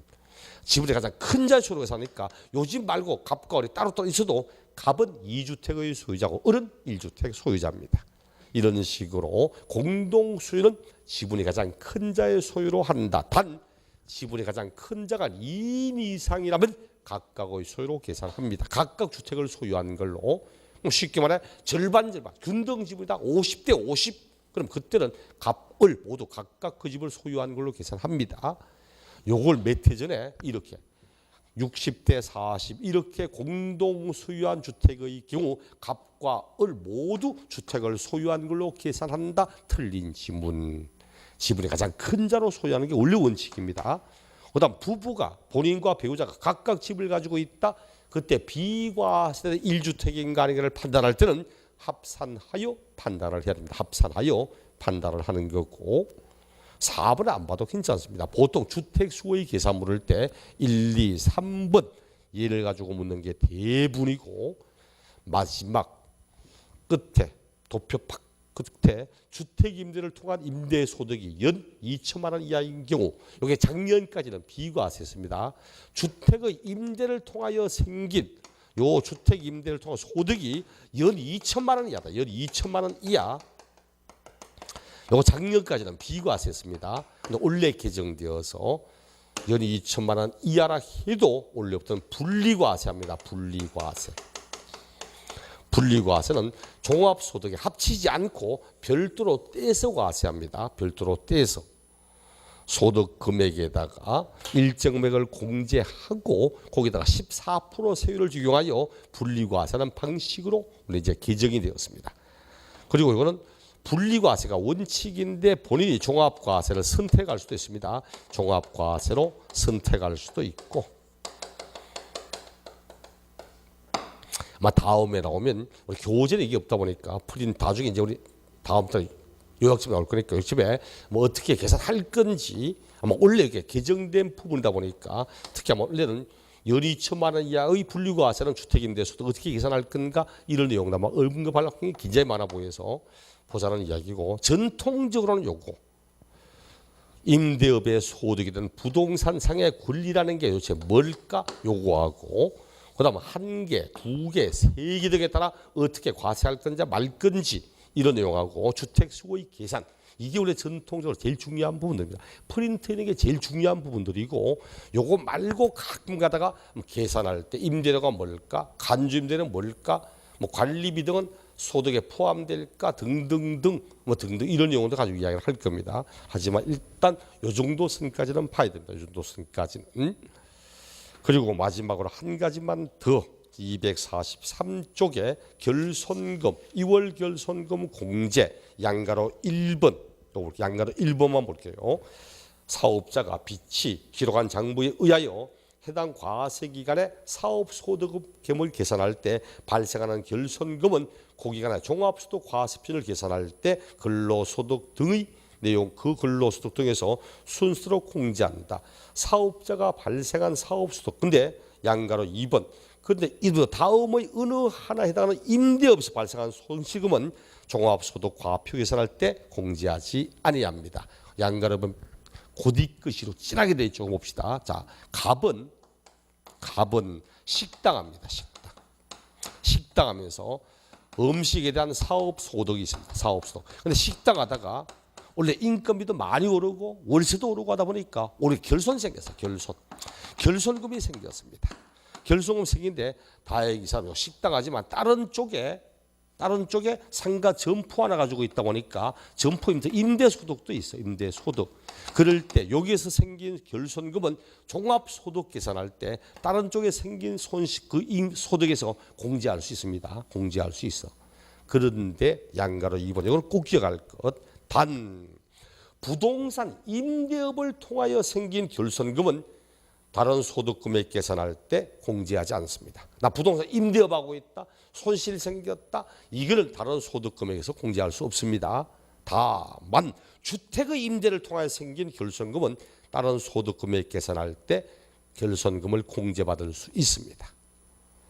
지분이 가장 큰 자의 소유로 계산하니까 요 집 말고 갑과 을이 따로 있어도 갑은 2주택의 소유자고 을은 1주택 소유자입니다. 이런 식으로 공동소유는 지분이 가장 큰 자의 소유로 한다. 단 지분이 가장 큰 자가 2인 이상이라면 각각의 소유로 계산합니다. 각각 주택을 소유한 걸로. 쉽게 말해 절반 균등 지분이다. 50대 50. 그럼 그때는 갑, 을 모두 각각 그 집을 소유한 걸로 계산합니다. 요걸 몇 해 전에 이렇게 60대 40 이렇게 공동 소유한 주택의 경우 갑과 을 모두 주택을 소유한 걸로 계산한다. 틀린 지문. 지분이 가장 큰 자로 소유하는 게 원래 원칙입니다. 그다음 부부가 본인과 배우자가 각각 집을 가지고 있다. 그때 비과세된 1주택인가 아닌가를 판단할 때는 합산하여 판단을 해야 됩니다. 합산하여 판단을 하는 거고 4번은 안 봐도 괜찮습니다. 보통 주택 수의 계산 물을 때 1, 2, 3번 얘를 가지고 묻는 게 대부분이고 마지막 끝에 도표 팍 그때 주택임대를 통한 임대소득이 연 2천만 원 이하인 경우, 이게 작년까지는 비과세였습니다. 주택의 임대를 통하여 생긴 요 주택임대를 통한 소득이 연 2천만 원 이하다. 연 2천만 원 이하. 요거 작년까지는 비과세였습니다. 근데 올해 개정되어서 연 2천만 원 이하라 해도 올해부터는 분리과세합니다. 분리과세. 분리과세는 종합소득에 합치지 않고 별도로 떼서 과세합니다. 별도로 떼서. 소득 금액에다가 일정 금액을 공제하고 거기다가 14% 세율을 적용하여 분리과세하는 방식으로 이제 개정이 되었습니다. 그리고 이거는 분리과세가 원칙인데 본인이 종합과세를 선택할 수도 있습니다. 종합과세로 선택할 수도 있고, 아마 다음에 나오면 우리 교재는 이게 없다 보니까 프린트 나중에 이제 우리 다음 달 요약집에 나올 거니까 요약집에 뭐 어떻게 계산할 건지 아마 원래 이게 개정된 부분이다 보니까 특히 아마 원래는 연 2천만 원 이하의 분리과세는 주택임대소득 어떻게 계산할 건가 이런 내용도 아마 언급할 확률이 굉장히 많아 보여서 보자는 이야기고, 전통적으로는 요거 임대업의 소득이든 부동산 상의 권리라는 게 도대체 뭘까 요거하고, 그 다음 한 개, 두 개, 세 개 등에 따라 어떻게 과세할 건지 말 건지 이런 내용하고 주택 수고의 계산, 이게 원래 전통적으로 제일 중요한 부분들입니다. 프린트 있는 게 제일 중요한 부분들이고, 요거 말고 가끔 가다가 계산할 때 임대료가 뭘까, 간주임대료는 뭘까, 뭐 관리비 등은 소득에 포함될까 등등등 뭐 등등 이런 내용도 가지고 이야기를 할 겁니다. 하지만 일단 요 정도 선까지는 봐야 됩니다. 요 정도 선까지는. 그리고 마지막으로 한 가지만 더 243쪽에 결손금, 2월 결손금 공제 양가로 1번, 또 양가로 1번만 볼게요. 사업자가 빚이 기록한 장부에 의하여 해당 과세기간에 사업소득금을 계산할 때 발생하는 결손금은 그 기간에 종합소득 과세편을 계산할 때 근로소득 등의 내용, 그 근로소득 등에서 순서로 공제한다. 사업자가 발생한 사업소득, 근데 양가로 2번, 근데 이 다음의 어느 하나 해당하는 임대업에서 발생한 손실금은 종합소득 과표 계산할 때 공제하지 아니합니다. 양가로 고디끝으로 진하게 되어 있죠. 봅시다. 자, 갑은 식당합니다. 식당 하면서 음식에 대한 사업 소득이 있습니다. 사업 소득. 근데 식당 하다가 원래 인건비도 많이 오르고 월세도 오르고 하다 보니까 올해 결손 생겼어요. 결손금이 생겼습니다. 결손금 생긴데 다행히 식당 하지만 다른 쪽에 상가 점포 하나 가지고 있다 보니까 점포 임대소득도 있어요. 임대소득. 그럴 때 여기에서 생긴 결손금은 종합소득 계산할 때 다른 쪽에 생긴 손실 그 소득에서 공제할 수 있습니다. 공제할 수 있어. 그런데 양가로 2번 이건 꼭 기억할 것. 단 부동산 임대업을 통하여 생긴 결손금은 다른 소득 금액 계산할 때 공제하지 않습니다. 나 부동산 임대업하고 있다. 손실 생겼다. 이걸 다른 소득 금액에서 공제할 수 없습니다. 다만 주택의 임대를 통하여 생긴 결손금은 다른 소득 금액 계산할 때 결손금을 공제받을 수 있습니다.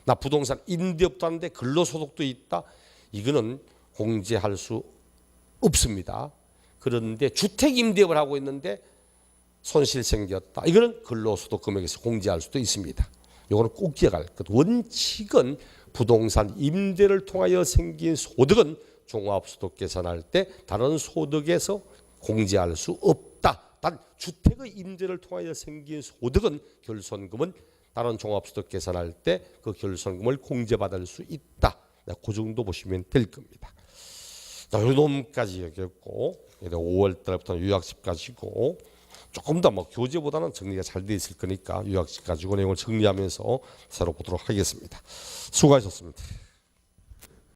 나 부동산 임대업도 하는데 근로소득도 있다. 이거는 공제할 수 없습니다. 그런데 주택 임대업을 하고 있는데 손실 생겼다. 이거는 근로소득 금액에서 공제할 수도 있습니다. 이거는 꼭 기억할 것. 원칙은 부동산 임대를 통하여 생긴 소득은 종합소득 계산할 때 다른 소득에서 공제할 수 없다. 단 주택의 임대를 통하여 생긴 소득은 결손금은 다른 종합소득 계산할 때 그 결손금을 공제받을 수 있다. 그 정도 보시면 될 겁니다. 자, 요 놈까지 얘기했고 5월 달부터는 요약집 가지고 조금 더 뭐 교재보다는 정리가 잘 되어 있을 거니까 요약집 가지고 내용을 정리하면서 새로 보도록 하겠습니다. 수고하셨습니다.